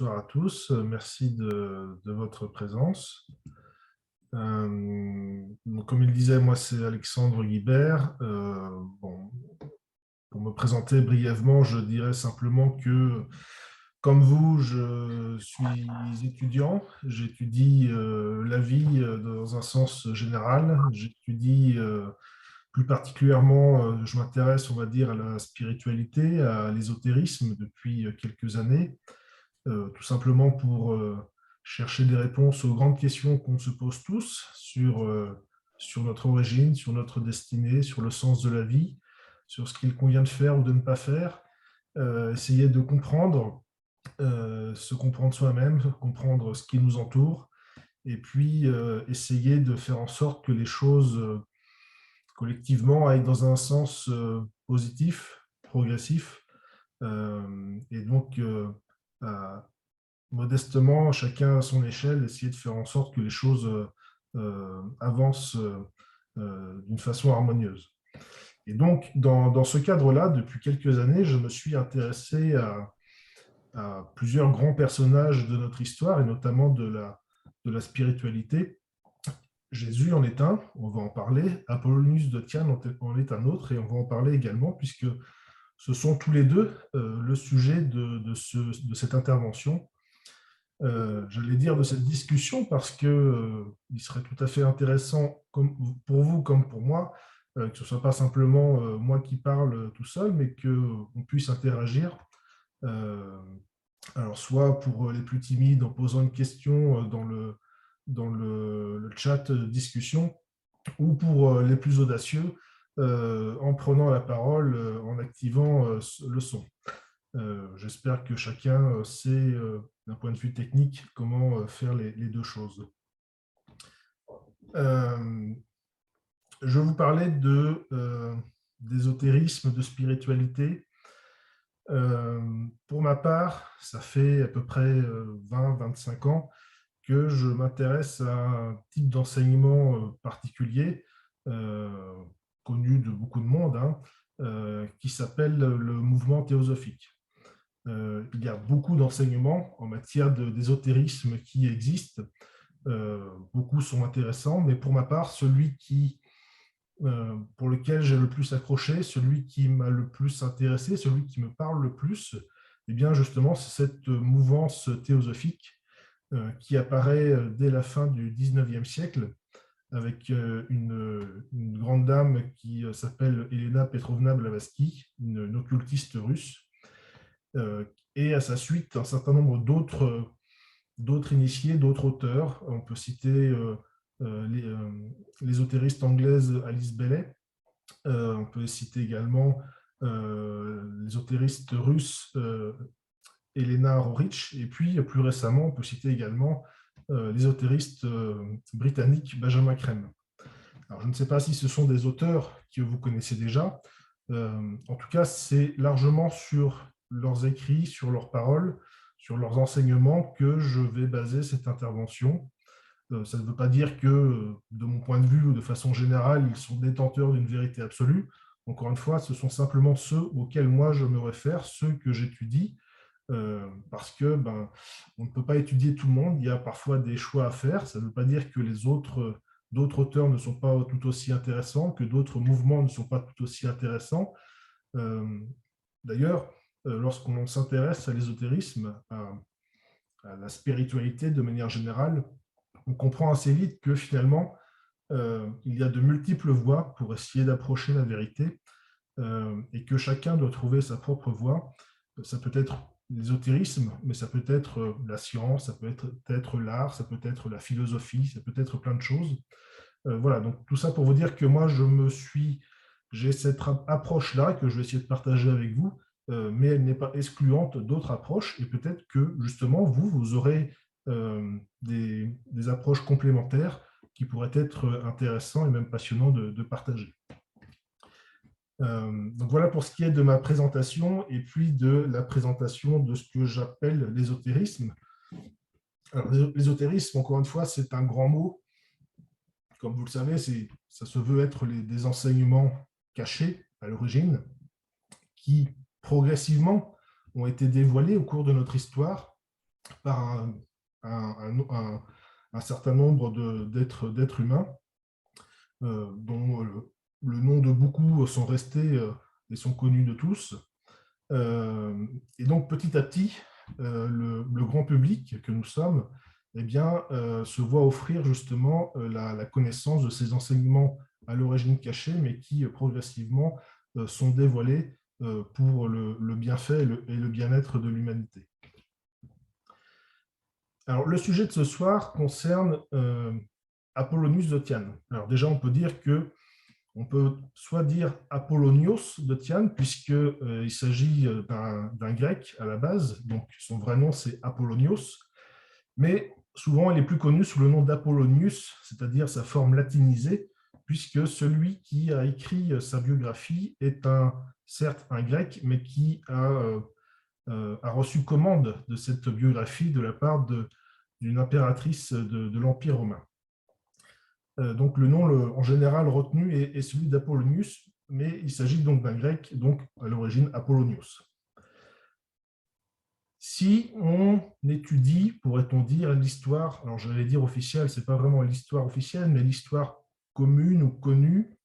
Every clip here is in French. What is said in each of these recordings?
Bonsoir à tous, merci de votre présence. Donc, comme il disait, moi c'est Alexandre Guibert. Pour me présenter brièvement, je dirais simplement que, comme vous, je suis étudiant. J'étudie la vie dans un sens général. J'étudie plus particulièrement, je m'intéresse, on va dire, à la spiritualité, à l'ésotérisme depuis quelques années. Tout simplement pour chercher des réponses aux grandes questions qu'on se pose tous sur notre origine, sur notre destinée, sur le sens de la vie, sur ce qu'il convient de faire ou de ne pas faire. Essayer de comprendre, se comprendre soi-même, comprendre ce qui nous entoure, et puis essayer de faire en sorte que les choses collectivement aillent dans un sens positif, progressif, et donc à modestement, chacun à son échelle, essayer de faire en sorte que les choses avancent d'une façon harmonieuse. Et donc, dans ce cadre-là, depuis quelques années, je me suis intéressé à plusieurs grands personnages de notre histoire, et notamment de la spiritualité. Jésus en est un, on va en parler. Apollonius de Tyane en est un autre, et on va en parler également, puisque ce sont tous les deux le sujet de cette intervention. J'allais dire de cette discussion parce que il serait tout à fait intéressant pour vous comme pour moi que ce ne soit pas simplement moi qui parle tout seul, mais qu'on puisse interagir. Euh, alors soit pour les plus timides en posant une question le chat discussion, ou pour les plus audacieux en prenant la parole, en activant le son. J'espère que chacun sait, d'un point de vue technique, comment faire les deux choses. Je vais vous parler d'ésotérisme, de spiritualité. Pour ma part, ça fait à peu près 20-25 ans que je m'intéresse à un type d'enseignement particulier, connu de beaucoup de monde, qui s'appelle le mouvement théosophique. Il y a beaucoup d'enseignements en matière d'ésotérisme qui existent. Beaucoup sont intéressants, mais pour ma part, celui pour lequel j'ai le plus accroché, celui qui m'a le plus intéressé, celui qui me parle le plus, eh bien justement, c'est cette mouvance théosophique qui apparaît dès la fin du 19e siècle avec une grande dame qui s'appelle Elena Petrovna Blavatsky, une occultiste russe, et à sa suite un certain nombre d'autres initiés, d'autres auteurs. On peut citer l'ésotériste anglaise Alice Bailey. On peut citer également l'ésotériste russe Elena Rorich. Et puis, plus récemment, on peut citer également l'ésotériste britannique Benjamin Creme. Alors, je ne sais pas si ce sont des auteurs que vous connaissez déjà. En tout cas, c'est largement sur leurs écrits, sur leurs paroles, sur leurs enseignements que je vais baser cette intervention. Ça ne veut pas dire que, de mon point de vue ou de façon générale, ils sont détenteurs d'une vérité absolue. Encore une fois, ce sont simplement ceux auxquels moi je me réfère, ceux que j'étudie, parce que on ne peut pas étudier tout le monde. Il y a parfois des choix à faire. Ça ne veut pas dire que d'autres auteurs ne sont pas tout aussi intéressants, que d'autres mouvements ne sont pas tout aussi intéressants. D'ailleurs, lorsqu'on s'intéresse à l'ésotérisme, à la spiritualité de manière générale, on comprend assez vite que finalement, il y a de multiples voies pour essayer d'approcher la vérité et que chacun doit trouver sa propre voie. Ça peut être l'ésotérisme, mais ça peut être la science, ça peut être l'art, ça peut être la philosophie, ça peut être plein de choses. Voilà, donc tout ça pour vous dire que moi, j'ai cette approche-là que je vais essayer de partager avec vous, mais elle n'est pas excluante d'autres approches, et peut-être que justement, vous aurez des approches complémentaires qui pourraient être intéressants et même passionnants de partager. Donc voilà pour ce qui est de ma présentation et puis de la présentation de ce que j'appelle l'ésotérisme. L'ésotérisme, encore une fois, c'est un grand mot. Comme vous le savez, ça se veut être des enseignements cachés à l'origine qui, progressivement, ont été dévoilés au cours de notre histoire par un certain nombre d'êtres humains, dont le nom de beaucoup sont restés et sont connus de tous. Et donc, petit à petit, le grand public que nous sommes, eh bien, se voit offrir justement la connaissance de ces enseignements à l'origine cachés, mais qui progressivement sont dévoilés pour le bienfait et le bien-être de l'humanité. Alors, le sujet de ce soir concerne Apollonius de Tyane. Alors déjà, on peut dire que on peut soit dire Apollonios de Tyane, puisqu'il s'agit d'un grec à la base, donc son vrai nom c'est Apollonios, mais souvent il est plus connu sous le nom d'Apollonius, c'est-à-dire sa forme latinisée, puisque celui qui a écrit sa biographie est certes un grec, mais qui a reçu commande de cette biographie de la part d'une impératrice de l'Empire romain. Donc le nom en général retenu est celui d'Apollonius, mais il s'agit donc d'un grec, donc à l'origine Apollonios. Si on étudie, pourrait-on dire, l'histoire, alors j'allais dire officielle, ce n'est pas vraiment l'histoire officielle, mais l'histoire commune ou connue,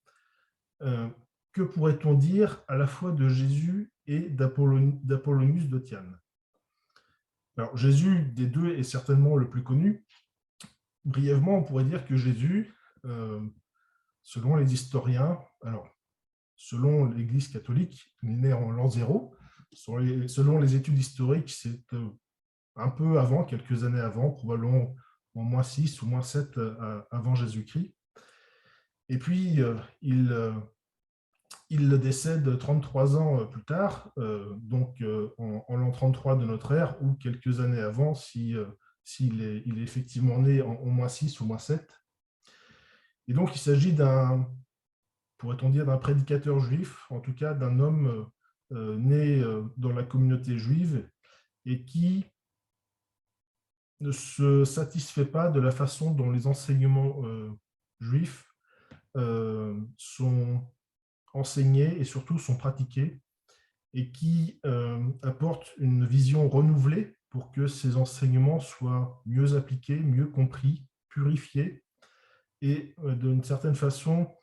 que pourrait-on dire à la fois de Jésus et d'Apollonius de Tyane? Alors Jésus, des deux, est certainement le plus connu. Brièvement, on pourrait dire que Jésus, selon les historiens, alors selon l'Église catholique, il est né en l'an 0. Selon les études historiques, c'est un peu avant, quelques années avant, probablement en moins 6 ou moins 7 avant Jésus-Christ. Et puis, il décède 33 ans plus tard, donc en l'an 33 de notre ère, ou quelques années avant, s'il est effectivement né en moins 6 ou moins 7. Et donc, il s'agit pourrait-on dire, d'un prédicateur juif, en tout cas d'un homme né dans la communauté juive et qui ne se satisfait pas de la façon dont les enseignements juifs sont enseignés et surtout sont pratiqués, et qui apporte une vision renouvelée pour que ces enseignements soient mieux appliqués, mieux compris, purifiés et d'une certaine façon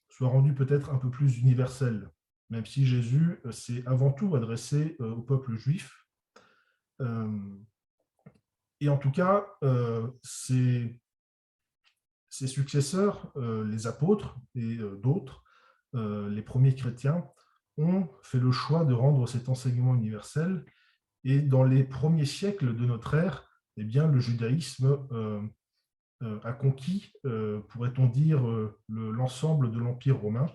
soit rendu peut-être un peu plus universel, même si Jésus s'est avant tout adressé au peuple juif. Et en tout cas, ses successeurs, les apôtres et d'autres, les premiers chrétiens, ont fait le choix de rendre cet enseignement universel. Et dans les premiers siècles de notre ère, eh bien, le judaïsme a conquis, pourrait-on dire, l'ensemble de l'Empire romain,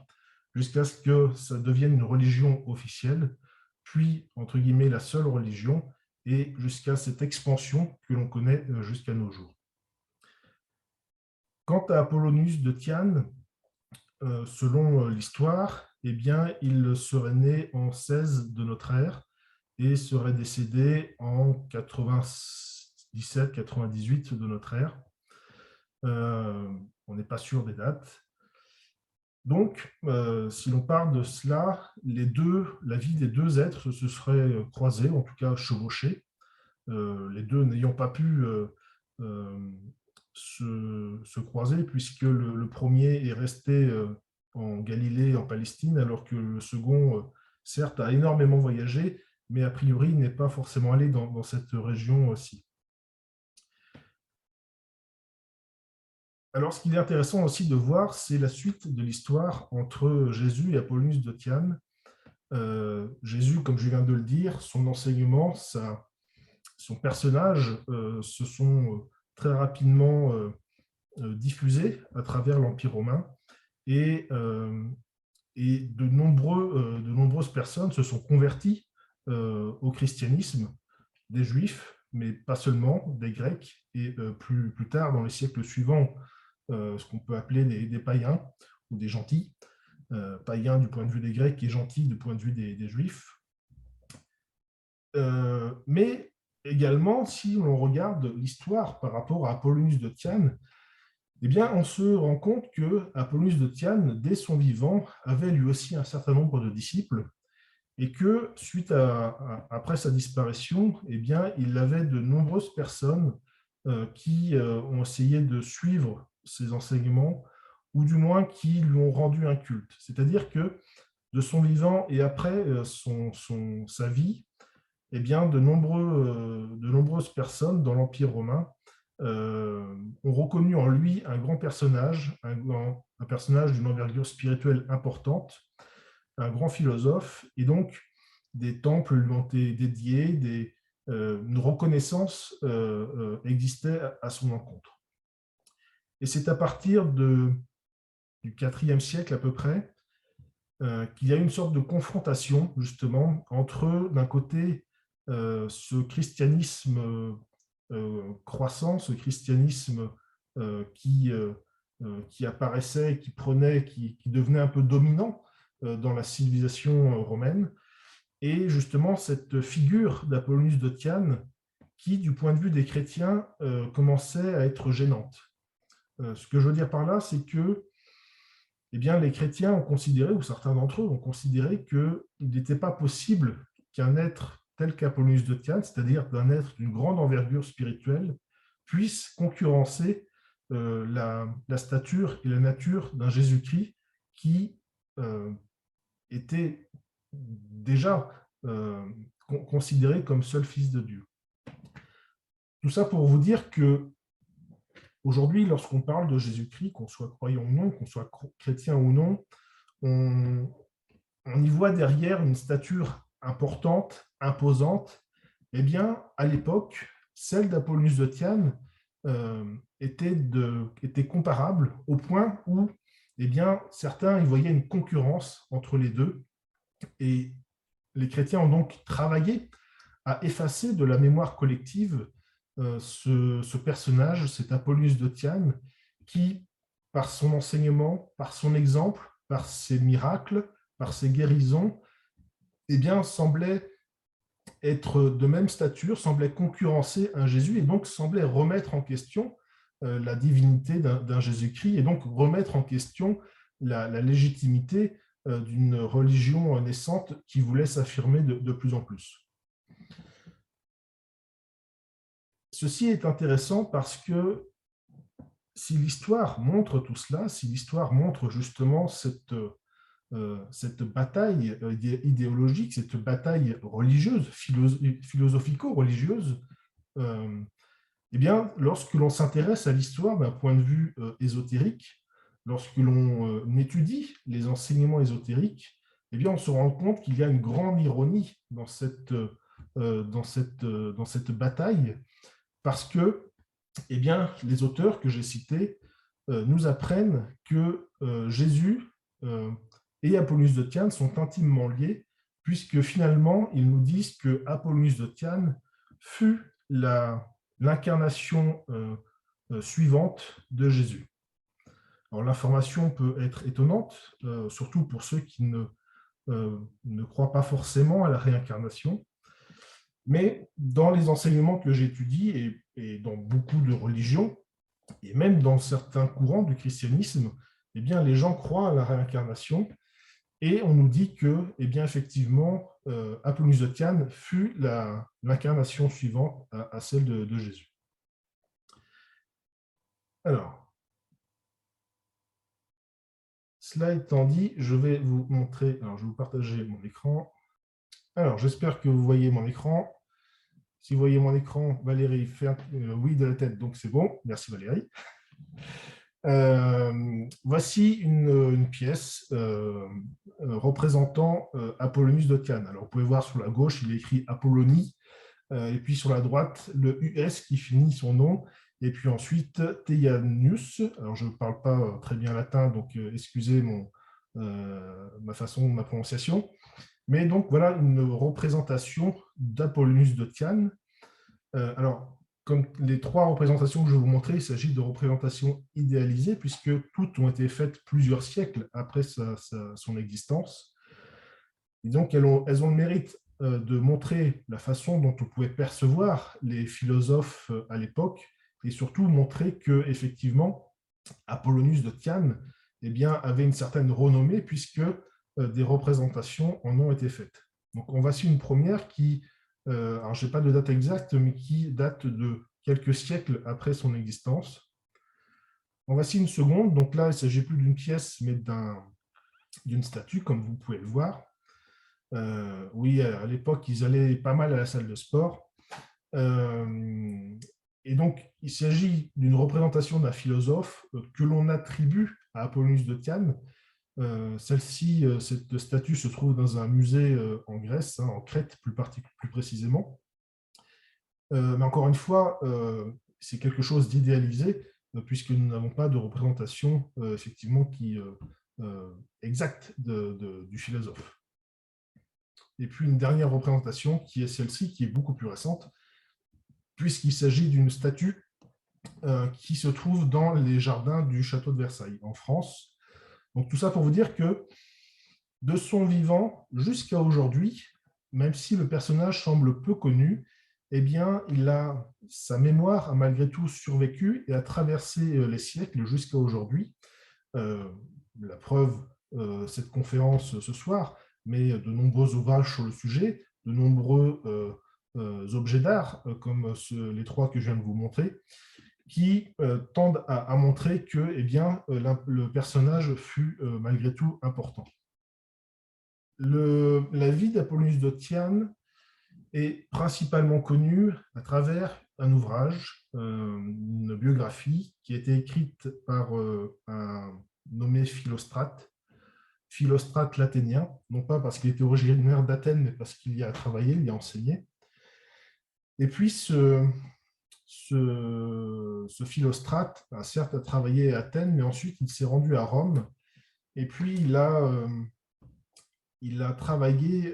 jusqu'à ce que ça devienne une religion officielle, puis, entre guillemets, la seule religion, et jusqu'à cette expansion que l'on connaît jusqu'à nos jours. Quant à Apollonius de Tyane, selon l'histoire, eh bien, il serait né en 16 de notre ère et serait décédé en 97-98 de notre ère. On n'est pas sûr des dates. Donc, si l'on parle de cela, la vie des deux êtres se serait croisée, en tout cas chevauchée, les deux n'ayant pas pu se croiser, puisque le premier est resté en Galilée, en Palestine, alors que le second, certes, a énormément voyagé, mais a priori n'est pas forcément allé dans cette région aussi. Alors, ce qu'il est intéressant aussi de voir, c'est la suite de l'histoire entre Jésus et Apollonius de Tyane. Jésus, comme je viens de le dire, son enseignement, son personnage se sont très rapidement diffusés à travers l'Empire romain et de nombreuses personnes se sont converties au christianisme, des juifs, mais pas seulement, des grecs, et plus tard, dans les siècles suivants, ce qu'on peut appeler des païens ou des gentils, païens du point de vue des Grecs et gentils du point de vue des Juifs. Mais également, si l'on regarde l'histoire par rapport à Apollonius de Tyane, eh bien, on se rend compte que Apollonius de Tyane, dès son vivant, avait lui aussi un certain nombre de disciples et que suite après sa disparition, eh bien, il avait de nombreuses personnes qui ont essayé de suivre ses enseignements, ou du moins qui lui ont rendu un culte. C'est-à-dire que de son vivant et après sa vie, eh bien, de nombreuses personnes dans l'Empire romain ont reconnu en lui un grand personnage, un personnage d'une envergure spirituelle importante, un grand philosophe, et donc des temples lui ont été dédiés, une reconnaissance existait à son encontre. Et c'est à partir du IVe siècle à peu près qu'il y a une sorte de confrontation justement entre, d'un côté, ce christianisme croissant, ce christianisme qui apparaissait, qui prenait, qui devenait un peu dominant dans la civilisation romaine, et justement cette figure d'Apollonius de Tyane qui, du point de vue des chrétiens, commençait à être gênante. Ce que je veux dire par là, c'est que eh bien, les chrétiens ont considéré, ou certains d'entre eux ont considéré, qu'il n'était pas possible qu'un être tel qu'Apollonius de Tyane, c'est-à-dire d'un être d'une grande envergure spirituelle, puisse concurrencer la stature et la nature d'un Jésus-Christ qui était déjà considéré comme seul Fils de Dieu. Tout ça pour vous dire que aujourd'hui, lorsqu'on parle de Jésus-Christ, qu'on soit croyant ou non, qu'on soit chrétien ou non, on y voit derrière une stature importante, imposante. Eh bien, à l'époque, celle d'Apollonius de Tyane était comparable au point où eh bien, certains y voyaient une concurrence entre les deux. Et les chrétiens ont donc travaillé à effacer de la mémoire collective ce personnage, cet Apollonius de Tyane, qui, par son enseignement, par son exemple, par ses miracles, par ses guérisons, eh bien, semblait être de même stature, semblait concurrencer un Jésus, et donc semblait remettre en question la divinité d'un Jésus-Christ, et donc remettre en question la légitimité d'une religion naissante qui voulait s'affirmer de plus en plus. Ceci est intéressant parce que si l'histoire montre tout cela, si l'histoire montre justement cette bataille idéologique, cette bataille religieuse, philosophico-religieuse, eh bien, lorsque l'on s'intéresse à l'histoire d'un point de vue ésotérique, lorsque l'on étudie les enseignements ésotériques, eh bien, on se rend compte qu'il y a une grande ironie dans cette bataille, parce que eh bien, les auteurs que j'ai cités nous apprennent que Jésus et Apollonius de Tyane sont intimement liés, puisque finalement, ils nous disent que Apollonius de Tyane fut l'incarnation suivante de Jésus. Alors, l'information peut être étonnante, surtout pour ceux qui ne croient pas forcément à la réincarnation. Mais dans les enseignements que j'étudie et dans beaucoup de religions, et même dans certains courants du christianisme, eh bien, les gens croient à la réincarnation, et on nous dit que, eh bien, effectivement, Apollonius de Tyane fut l'incarnation suivante à celle de Jésus. Alors, cela étant dit, je vais vous montrer, alors je vais vous partager mon écran. Alors, j'espère que vous voyez mon écran. Si vous voyez mon écran, Valérie fait un oui de la tête, donc c'est bon. Merci Valérie. Voici une pièce représentant Apollonius de Tyane. Alors, vous pouvez voir sur la gauche, il est écrit Apollonie, et puis sur la droite, le US qui finit son nom, et puis ensuite Teianius. Alors, je ne parle pas très bien latin, donc excusez ma prononciation. Mais donc, voilà une représentation d'Apollonius de Tyane. Alors, comme les trois représentations que je vais vous montrer, il s'agit de représentations idéalisées, puisque toutes ont été faites plusieurs siècles après son existence. Et donc, elles ont le mérite de montrer la façon dont on pouvait percevoir les philosophes à l'époque, et surtout montrer qu'effectivement, Apollonius de Tyane eh bien, avait une certaine renommée, puisque des représentations en ont été faites. Donc, en voici une première qui, alors je n'ai pas de date exacte, mais qui date de quelques siècles après son existence. En voici une seconde. Donc là, il ne s'agit plus d'une pièce, mais d'une statue, comme vous pouvez le voir. Oui, à l'époque, ils allaient pas mal à la salle de sport. Et donc, il s'agit d'une représentation d'un philosophe que l'on attribue à Apollonius de Tyane. Celle-ci, cette statue se trouve dans un musée en Grèce, hein, en Crète plus précisément. Mais encore une fois, c'est quelque chose d'idéalisé, puisque nous n'avons pas de représentation effectivement exacte du philosophe. Et puis une dernière représentation qui est celle-ci, qui est beaucoup plus récente, puisqu'il s'agit d'une statue qui se trouve dans les jardins du château de Versailles, en France. Donc tout ça pour vous dire que de son vivant jusqu'à aujourd'hui, même si le personnage semble peu connu, eh bien, sa mémoire a malgré tout survécu et a traversé les siècles jusqu'à aujourd'hui. La preuve, cette conférence ce soir, mais de nombreux ouvrages sur le sujet, de nombreux objets d'art, comme les trois que je viens de vous montrer, qui tendent à montrer que eh bien, le personnage fut malgré tout important. La vie d'Apollonius de Tyane est principalement connue à travers un ouvrage, une biographie qui a été écrite par un nommé Philostrate, Philostrate l'Athénien, non pas parce qu'il était originaire d'Athènes, mais parce qu'il y a travaillé, il y a enseigné. Et puis ce Philostrate a certes travaillé à Athènes, mais ensuite il s'est rendu à Rome, et puis il a travaillé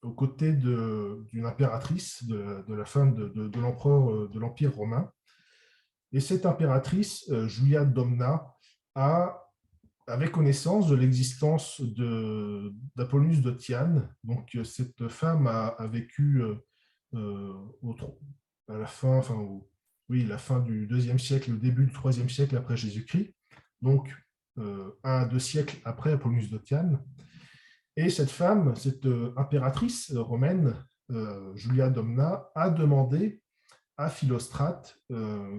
aux côtés d'une impératrice de la fin de l'empereur de l'Empire romain. Et cette impératrice, Julia Domna, avait connaissance de l'existence d'Apollonius de Tyane. Donc cette femme a vécu à la fin, la fin du IIe siècle, le début du IIIe siècle après Jésus-Christ, donc 1 à 2 siècles après Apollonius de Tyane. Et cette femme, cette impératrice romaine, Julia Domna, a demandé à Philostrate,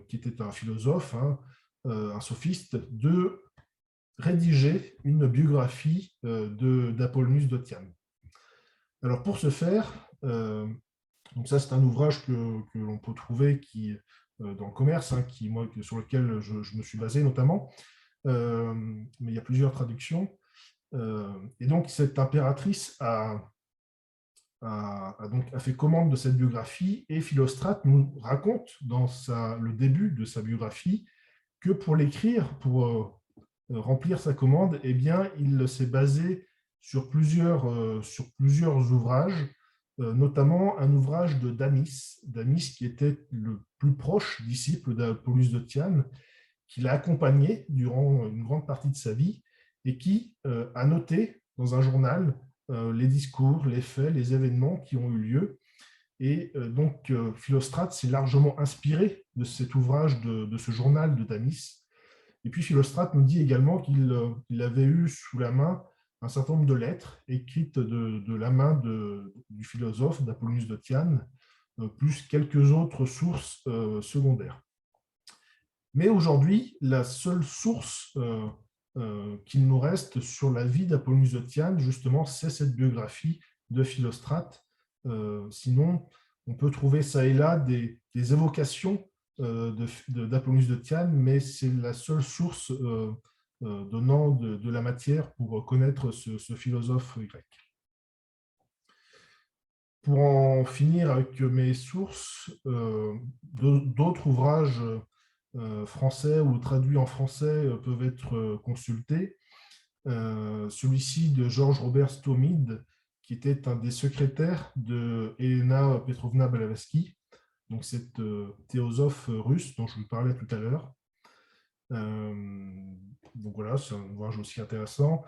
qui était un philosophe, hein, un sophiste, de rédiger une biographie d'Apollonius de Tyane. Alors pour ce faire, donc ça c'est un ouvrage que l'on peut trouver dans le commerce, hein, sur lequel je me suis basé notamment, mais il y a plusieurs traductions. Et donc, cette impératrice a fait commande de cette biographie, et Philostrate nous raconte dans le début de sa biographie que pour l'écrire, pour remplir sa commande, eh bien, il s'est basé sur plusieurs ouvrages, notamment un ouvrage de Damis, qui était le plus proche disciple d'Apollonius de Tyane, qui l'a accompagné durant une grande partie de sa vie et qui a noté dans un journal les discours, les faits, les événements qui ont eu lieu. Et donc, Philostrate s'est largement inspiré de cet ouvrage, de ce journal de Damis. Et puis, Philostrate nous dit également qu'il avait eu sous la main un certain nombre de lettres écrites de la main du philosophe, d'Apollonius de Tyane, plus quelques autres sources secondaires. Mais aujourd'hui, la seule source qu'il nous reste sur la vie d'Apollonius de Tyane, justement, c'est cette biographie de Philostrate. Sinon, on peut trouver ça et là des évocations d'Apollonius de Tyane, mais c'est la seule source donnant de la matière pour connaître ce philosophe grec. Pour en finir avec mes sources, d'autres ouvrages français ou traduits en français peuvent être consultés. Celui-ci de Georges Robert Stomide, qui était un des secrétaires de Elena Petrovna Blavatsky, donc cette théosophe russe dont je vous parlais tout à l'heure. Donc voilà, c'est un ouvrage aussi intéressant.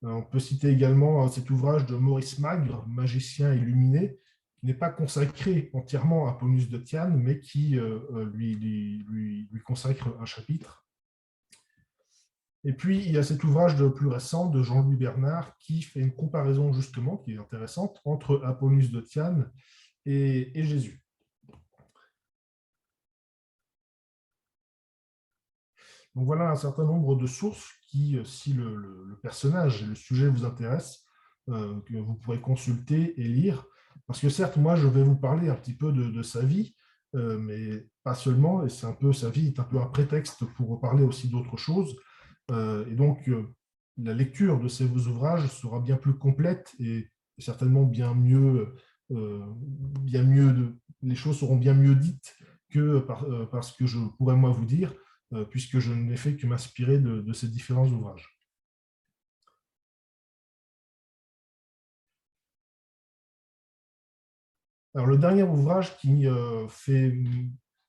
On peut citer également cet ouvrage de Maurice Magre, Magicien illuminé, qui n'est pas consacré entièrement à Apollonius de Tyane, mais qui lui consacre un chapitre. Et puis, il y a cet ouvrage plus récent de Jean-Louis Bernard qui fait une comparaison justement, qui est intéressante, entre Apollonius de Tyane et Jésus. Donc voilà un certain nombre de sources qui, si le personnage et le sujet vous intéressent, que vous pourrez consulter et lire. Parce que certes, moi, je vais vous parler un petit peu de sa vie, mais pas seulement, et c'est un peu, sa vie est un peu un prétexte pour parler aussi d'autres choses. Et donc, la lecture de ces ouvrages sera bien plus complète et certainement bien mieux les choses seront bien mieux dites que par ce que je pourrais moi vous dire, puisque je n'ai fait que m'inspirer de ces différents ouvrages. Alors, le dernier ouvrage qui fait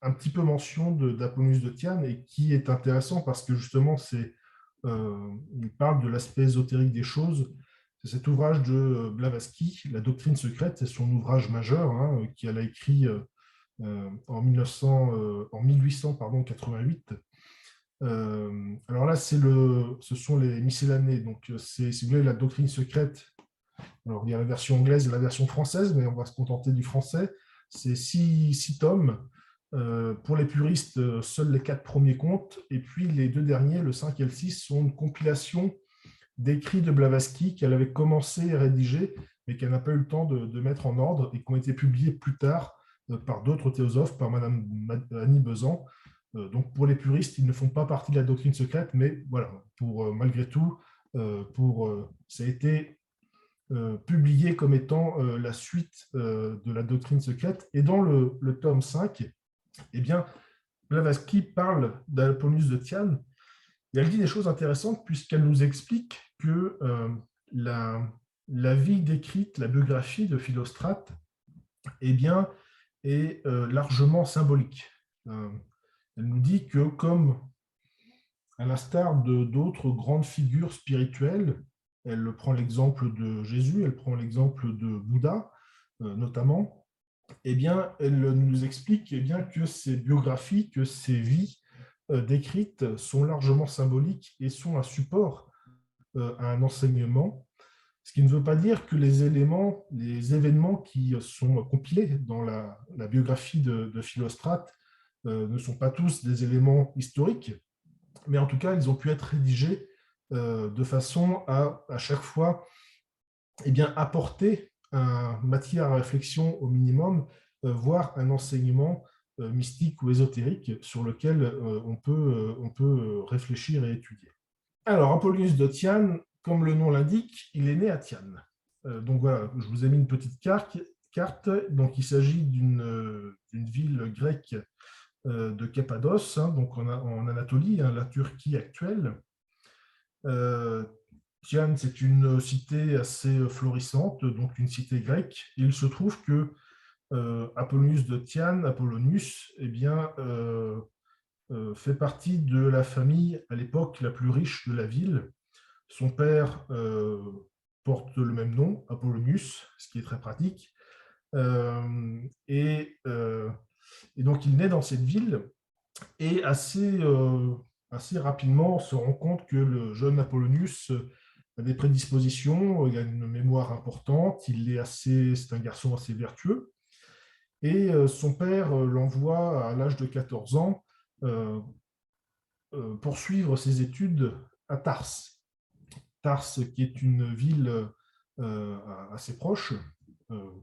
un petit peu mention d'Apollonius de Tyane et qui est intéressant parce que justement, il parle de l'aspect ésotérique des choses. C'est cet ouvrage de Blavatsky, La doctrine secrète, c'est son ouvrage majeur hein, qu'elle a écrit en 1888. Alors là, ce sont les miscellanées, donc c'est si vous voulez la doctrine secrète. Alors, il y a la version anglaise et la version française, mais on va se contenter du français. C'est six tomes. Pour les puristes, seuls les 4 premiers comptent. Et puis les 2 derniers, le 5 et le 6, sont une compilation d'écrits de Blavatsky qu'elle avait commencé et rédigé, mais qu'elle n'a pas eu le temps de mettre en ordre et qui ont été publiés plus tard par d'autres théosophes, par Madame Annie Besant. Donc pour les puristes, ils ne font pas partie de la doctrine secrète, mais voilà, malgré tout, ça a été publié comme étant la suite de la doctrine secrète. Et dans le tome 5, eh bien, Blavatsky parle d'Apollonius de Tyane et elle dit des choses intéressantes puisqu'elle nous explique que la vie décrite, la biographie de Philostrate, eh bien, est largement symbolique. Elle nous dit que comme à l'instar de d'autres grandes figures spirituelles, elle prend l'exemple de Jésus, elle prend l'exemple de Bouddha, notamment, eh bien, elle nous explique eh bien, que ces biographies, que ces vies décrites sont largement symboliques et sont un support à un enseignement, ce qui ne veut pas dire que les événements qui sont compilés dans la biographie de Philostrate ne sont pas tous des éléments historiques, mais en tout cas, ils ont pu être rédigés de façon à chaque fois eh bien, apporter une matière à réflexion au minimum, voire un enseignement mystique ou ésotérique sur lequel on peut réfléchir et étudier. Alors, Apollonius de Tyane, comme le nom l'indique, il est né à Tyane. Donc voilà, je vous ai mis une petite carte. Donc, il s'agit d'une ville grecque de Cappadoce, hein, donc en Anatolie, hein, la Turquie actuelle. Tyane, c'est une cité assez florissante, donc une cité grecque. Il se trouve que Apollonius de Tyane, Apollonius, eh bien, fait partie de la famille à l'époque la plus riche de la ville. Son père porte le même nom, Apollonius, ce qui est très pratique. Et donc, il naît dans cette ville et assez rapidement, on se rend compte que le jeune Apollonius a des prédispositions, il a une mémoire importante, c'est un garçon assez vertueux. Et son père l'envoie à l'âge de 14 ans euh, poursuivre ses études à Tars. Tars, qui est une ville assez proche,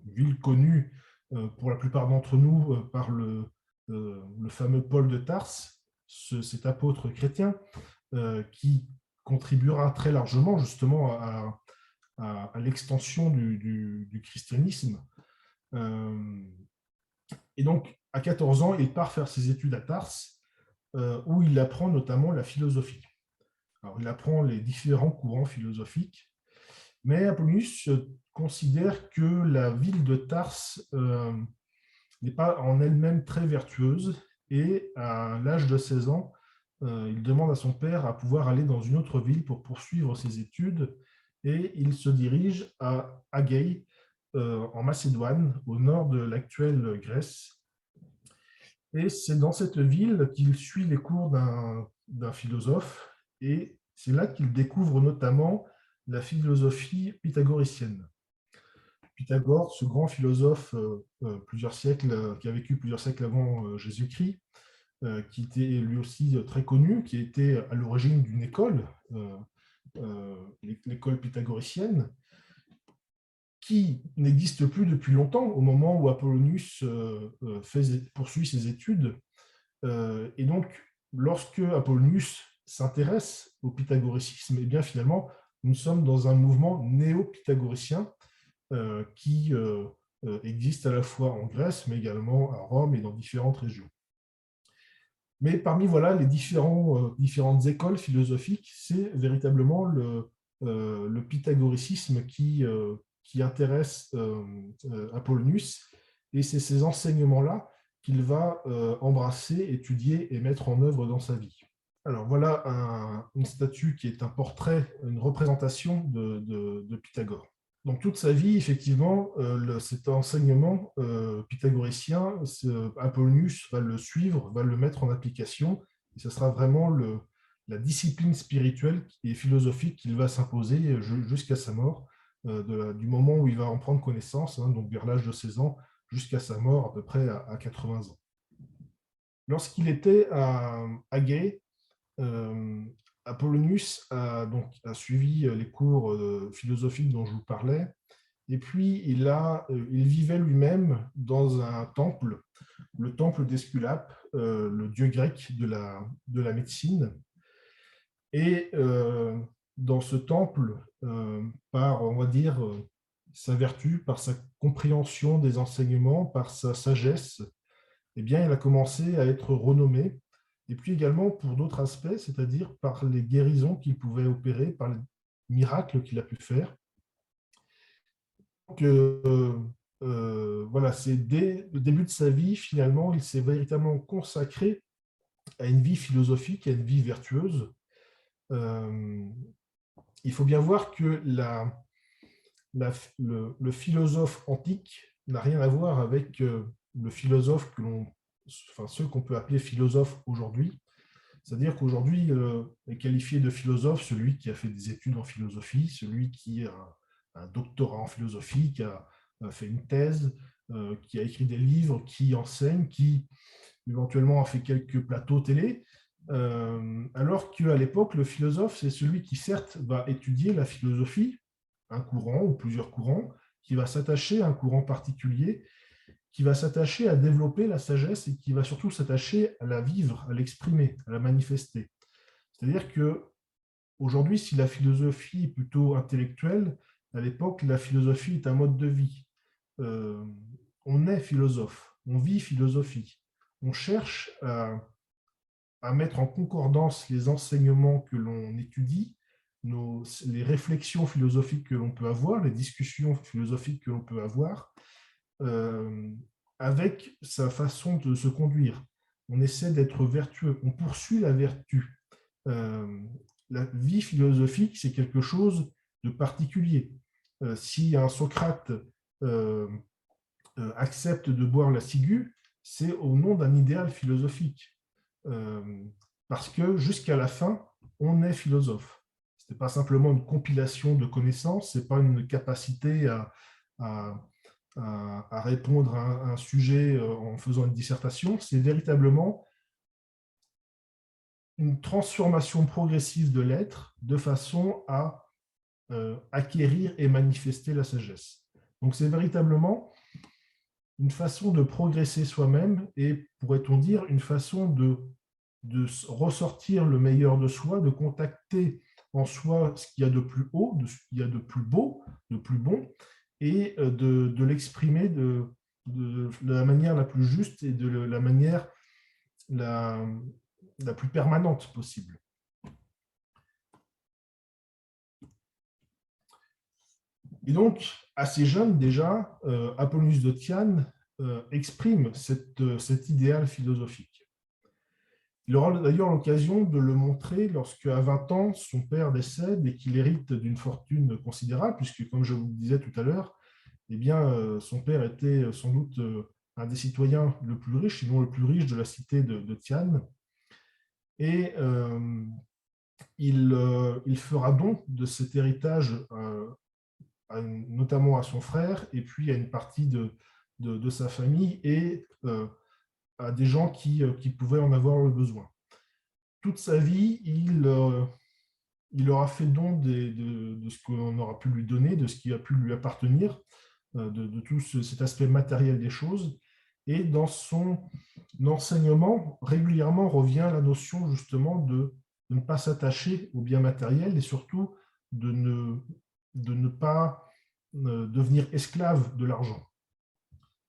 ville connue pour la plupart d'entre nous par le fameux Paul de Tarse, cet apôtre chrétien qui contribuera très largement justement à l'extension du christianisme. Et donc, à 14 ans, il part faire ses études à Tarse, où il apprend notamment la philosophie. Alors, il apprend les différents courants philosophiques, mais Apollonius considère que la ville de Tarse n'est pas en elle-même très vertueuse, et à l'âge de 16 ans, il demande à son père à pouvoir aller dans une autre ville pour poursuivre ses études, et il se dirige à Agei, en Macédoine, au nord de l'actuelle Grèce. Et c'est dans cette ville qu'il suit les cours d'un philosophe, et C'est là qu'il découvre notamment la philosophie pythagoricienne. Pythagore, ce grand philosophe qui a vécu plusieurs siècles avant Jésus-Christ, qui était lui aussi très connu, qui était à l'origine d'une école, l'école pythagoricienne, qui n'existe plus depuis longtemps, au moment où Apollonius poursuit ses études. Et donc, lorsque Apollonius s'intéresse au pythagoricisme, eh bien finalement, nous sommes dans un mouvement néo-pythagoricien qui existe à la fois en Grèce, mais également à Rome et dans différentes régions. Mais parmi voilà, les différentes écoles philosophiques, c'est véritablement le pythagoricisme qui intéresse Apollonius, et c'est ces enseignements-là qu'il va embrasser, étudier et mettre en œuvre dans sa vie. Alors voilà une statue qui est un portrait, une représentation de Pythagore. Donc toute sa vie, effectivement, cet enseignement pythagoricien, Apollonius va le suivre, va le mettre en application, et ce sera vraiment la discipline spirituelle et philosophique qu'il va s'imposer jusqu'à sa mort, du moment où il va en prendre connaissance, hein, donc vers l'âge de 16 ans, jusqu'à sa mort à peu près à 80 ans. Lorsqu'il était à Gay, Apollonius a suivi les cours philosophiques dont je vous parlais, et puis il vivait lui-même dans un temple, le temple d'Esculape, le dieu grec de la médecine. Et dans ce temple, par, on va dire, sa vertu, par sa compréhension des enseignements, par sa sagesse, eh bien, il a commencé à être renommé, et puis également pour d'autres aspects, c'est-à-dire par les guérisons qu'il pouvait opérer, par les miracles qu'il a pu faire. Donc, voilà, c'est dès le début de sa vie, finalement, il s'est véritablement consacré à une vie philosophique, à une vie vertueuse. Il faut bien voir que le philosophe antique n'a rien à voir avec le philosophe ceux qu'on peut appeler philosophes aujourd'hui. C'est-à-dire qu'aujourd'hui est qualifié de philosophe celui qui a fait des études en philosophie, celui qui a un doctorat en philosophie, qui a fait une thèse, qui a écrit des livres, qui enseigne, qui éventuellement a fait quelques plateaux télé, alors qu'à l'époque, le philosophe, c'est celui qui certes va étudier la philosophie, un courant ou plusieurs courants, qui va s'attacher à un courant particulier, qui va s'attacher à développer la sagesse et qui va surtout s'attacher à la vivre, à l'exprimer, à la manifester. C'est-à-dire que aujourd'hui, si la philosophie est plutôt intellectuelle, à l'époque, la philosophie est un mode de vie. On est philosophe, on vit philosophie. On cherche à mettre en concordance les enseignements que l'on étudie, les réflexions philosophiques que l'on peut avoir, les discussions philosophiques que l'on peut avoir, avec sa façon de se conduire. On essaie d'être vertueux, on poursuit la vertu. La vie philosophique, c'est quelque chose de particulier. Si un Socrate accepte de boire la ciguë, c'est au nom d'un idéal philosophique. Parce que jusqu'à la fin, on est philosophe. Ce n'est pas simplement une compilation de connaissances, ce n'est pas une capacité à répondre à un sujet en faisant une dissertation, c'est véritablement une transformation progressive de l'être de façon à acquérir et manifester la sagesse. Donc c'est véritablement une façon de progresser soi-même et, pourrait-on dire, une façon de ressortir le meilleur de soi, de contacter en soi ce qu'il y a de plus haut, ce qu'il y a de plus beau, de plus bon, et de l'exprimer de la manière la plus juste et de la manière la plus permanente possible. Et donc, assez jeune déjà, Apollonius de Tyane exprime cet idéal philosophique. Il aura d'ailleurs l'occasion de le montrer lorsque, à 20 ans, son père décède et qu'il hérite d'une fortune considérable, puisque, comme je vous le disais tout à l'heure, eh bien, son père était sans doute un des citoyens le plus riche, sinon le plus riche de la cité de Tyane. Et il fera don de cet héritage notamment à son frère et puis à une partie de sa famille et à des gens qui pouvaient en avoir le besoin. Toute sa vie, il aura fait don de ce qu'on aura pu lui donner, de ce qui a pu lui appartenir, de tout cet aspect matériel des choses. Et dans son enseignement, régulièrement revient la notion justement de ne pas s'attacher aux biens matériels et surtout de ne pas devenir esclave de l'argent.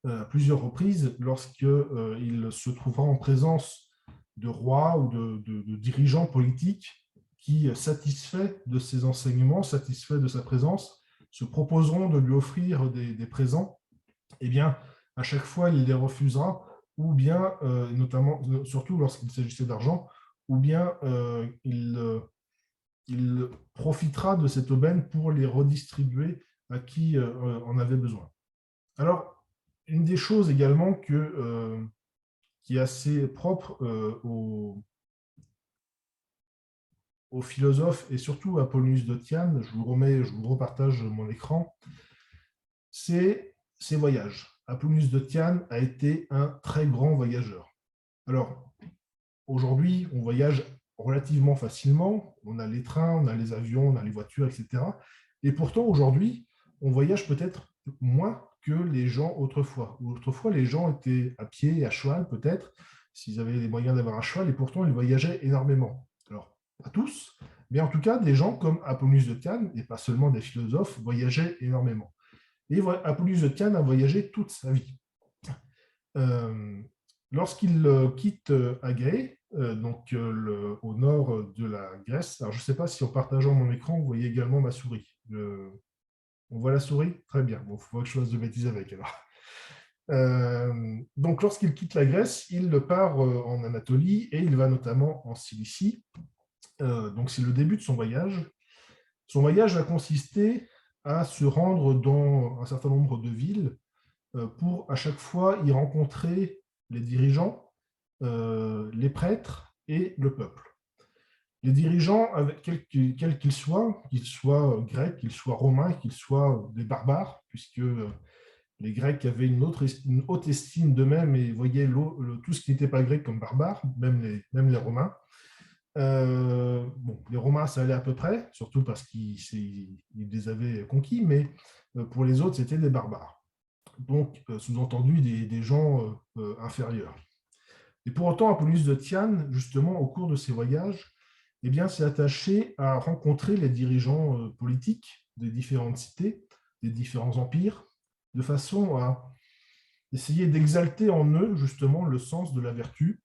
À plusieurs reprises, lorsqu'il se trouvera en présence de rois ou de dirigeants politiques qui, satisfaits de ses enseignements, satisfaits de sa présence, se proposeront de lui offrir des présents, eh bien, à chaque fois, il les refusera, ou bien, notamment, surtout lorsqu'il s'agissait d'argent, ou bien il profitera de cette aubaine pour les redistribuer à qui en avait besoin. Alors, une des choses également qui est assez propre aux philosophes et surtout à Apollonius de Tyane, je vous repartage mon écran, c'est ses voyages. Apollonius de Tyane a été un très grand voyageur. Alors, aujourd'hui, on voyage relativement facilement. On a les trains, on a les avions, on a les voitures, etc. Et pourtant, aujourd'hui, on voyage peut-être moins que les gens autrefois. Autrefois, les gens étaient à pied et à cheval, peut-être, s'ils avaient les moyens d'avoir un cheval, et pourtant, ils voyageaient énormément. Alors, pas tous, mais en tout cas, des gens comme Apollonius de Tyane, et pas seulement des philosophes, voyageaient énormément. Et Apollonius de Tyane a voyagé toute sa vie. Lorsqu'il quitte Agré, donc au nord de la Grèce, alors je ne sais pas si en partageant mon écran, vous voyez également ma souris. On voit la souris? Très bien, bon, il faut que je fasse de bêtises avec alors. Donc lorsqu'il quitte la Grèce, il part en Anatolie et il va notamment en Cilicie. Donc c'est le début de son voyage. Son voyage va consister à se rendre dans un certain nombre de villes pour à chaque fois y rencontrer les dirigeants, les prêtres et le peuple. Les dirigeants, quels qu'ils soient grecs, qu'ils soient romains, qu'ils soient des barbares, puisque les Grecs avaient une haute estime d'eux-mêmes et voyaient tout ce qui n'était pas grec comme barbare, même les Romains. Bon, les Romains, ça allait à peu près, surtout parce qu'ils les avaient conquis, mais pour les autres, c'était des barbares. Donc, sous-entendu, des gens inférieurs. Et pour autant, Apollonius de Tyane, justement, au cours de ses voyages, eh bien, s'est attaché à rencontrer les dirigeants politiques des différentes cités, des différents empires, de façon à essayer d'exalter en eux, justement, le sens de la vertu,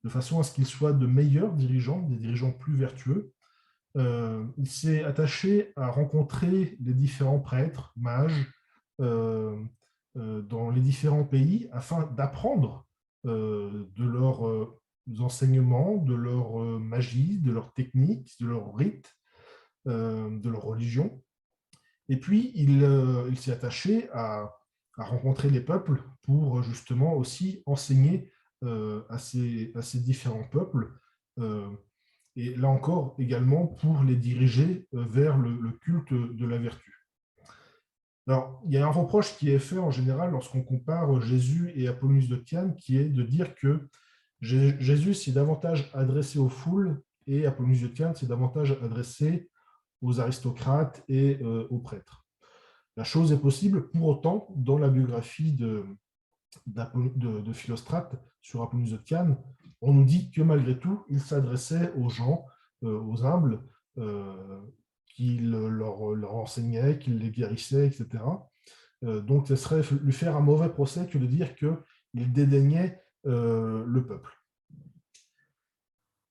de façon à ce qu'ils soient de meilleurs dirigeants, des dirigeants plus vertueux. Il s'est attaché à rencontrer les différents prêtres, mages, dans les différents pays afin d'apprendre de leurs enseignements, de leur magie, de leurs techniques, de leurs rites, de leur religion. Et puis, il s'est attaché à rencontrer les peuples pour justement aussi enseigner à ces différents peuples. Et là encore, également pour les diriger vers le culte de la vertu. Alors, il y a un reproche qui est fait en général lorsqu'on compare Jésus et Apollonius de Tyane, qui est de dire que Jésus s'est davantage adressé aux foules et Apollonius de Tyane s'est davantage adressé aux aristocrates et aux prêtres. La chose est possible, pour autant, dans la biographie de Philostrate sur Apollonius de Tyane, on nous dit que malgré tout, il s'adressait aux gens, aux humbles, qu'il leur enseignait, qu'il les guérissait, etc. Donc, ce serait lui faire un mauvais procès que de dire qu'il dédaignait le peuple.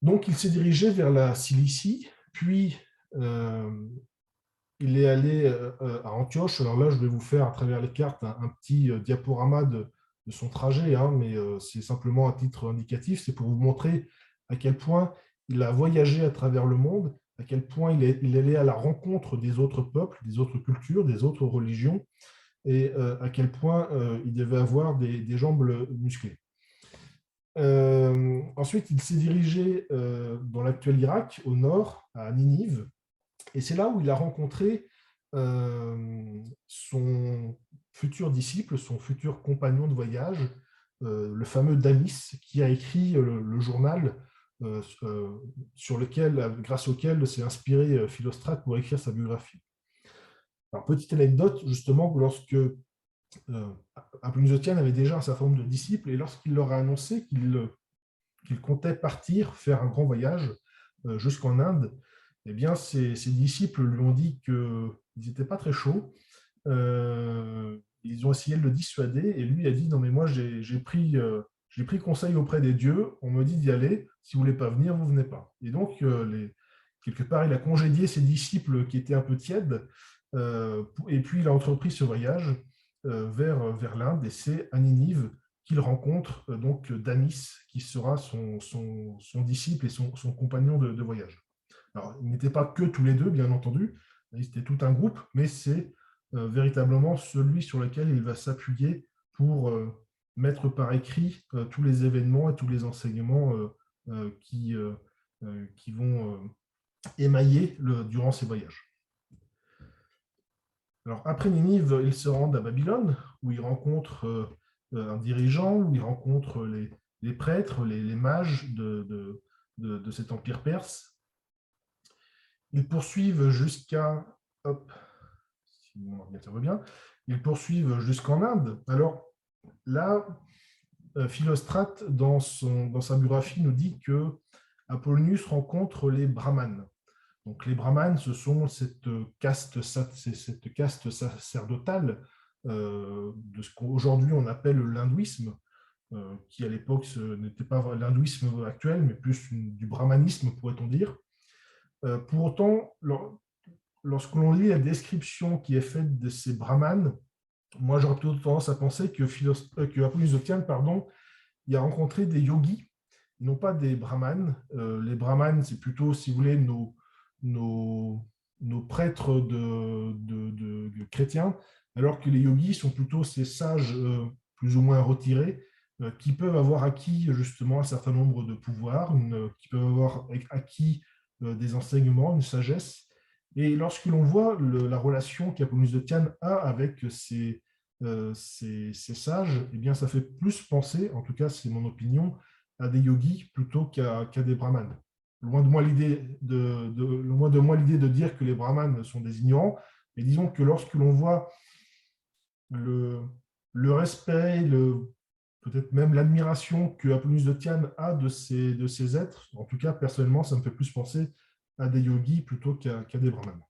Donc, il s'est dirigé vers la Cilicie, puis il est allé à Antioche. Alors là, je vais vous faire à travers les cartes un petit diaporama de son trajet, hein, mais c'est simplement un titre indicatif. C'est pour vous montrer à quel point il a voyagé à travers le monde, à quel point il allait à la rencontre des autres peuples, des autres cultures, des autres religions, et à quel point il devait avoir des jambes musclées. Ensuite, il s'est dirigé dans l'actuel Irak, au nord, à Ninive, et c'est là où il a rencontré son futur disciple, son futur compagnon de voyage, le fameux Damis, qui a écrit le journal sur lequel, grâce auquel s'est inspiré Philostrate pour écrire sa biographie. Alors, petite anecdote, justement, lorsque Apollonius de Tyane avait déjà un certain nombre de disciples, et lorsqu'il leur a annoncé qu'il comptait partir faire un grand voyage jusqu'en Inde, eh bien, ses disciples lui ont dit qu'ils n'étaient pas très chauds. Ils ont essayé de le dissuader, et lui a dit: non, mais moi, j'ai pris conseil auprès des dieux, on me dit d'y aller, si vous ne voulez pas venir, vous ne venez pas. Et donc, quelque part, il a congédié ses disciples qui étaient un peu tièdes, et puis il a entrepris ce voyage vers l'Inde, et c'est à Ninive qu'il rencontre donc Damis, qui sera son disciple et son compagnon de voyage. Alors, ils n'étaient pas que tous les deux, bien entendu, c'était tout un groupe, mais c'est véritablement celui sur lequel il va s'appuyer pour mettre par écrit tous les événements et tous les enseignements qui vont émailler durant ces voyages. Alors, après Ninive, ils se rendent à Babylone, où ils rencontrent un dirigeant, où ils rencontrent les prêtres, les mages de cet empire perse. Ils poursuivent jusqu'à... Hop, si mon ordinateur veut bien. Ils poursuivent jusqu'en Inde. Alors là, Philostrate, dans sa biographie, nous dit que Apollonius rencontre les brahmanes. Donc les brahmanes, ce sont cette caste sacerdotale de ce qu'aujourd'hui on appelle l'hindouisme, qui à l'époque n'était pas l'hindouisme actuel, mais plus du brahmanisme, pourrait-on dire. Pour autant, lorsque l'on lit la description qui est faite de ces brahmanes, moi j'aurais plutôt tendance à penser que Apollonius de Tyane, il a rencontré des yogis, non pas des brahmanes. Les brahmanes, c'est plutôt, si vous voulez, nos prêtres de chrétiens, alors que les yogis sont plutôt ces sages plus ou moins retirés, qui peuvent avoir acquis justement un certain nombre de pouvoirs, qui peuvent avoir acquis des enseignements, une sagesse. Et lorsque l'on voit la relation qu'Apollonius de Tyane a avec ces sages, eh bien, ça fait plus penser, en tout cas c'est mon opinion, à des yogis plutôt qu'à des brahmanes. Loin de moi l'idée de dire que les brahmanes sont des ignorants, mais disons que lorsque l'on voit le respect, peut-être même l'admiration que Apollonius de Tyane a de ces êtres, en tout cas personnellement, ça me fait plus penser à des yogis plutôt qu'à des brahmanes.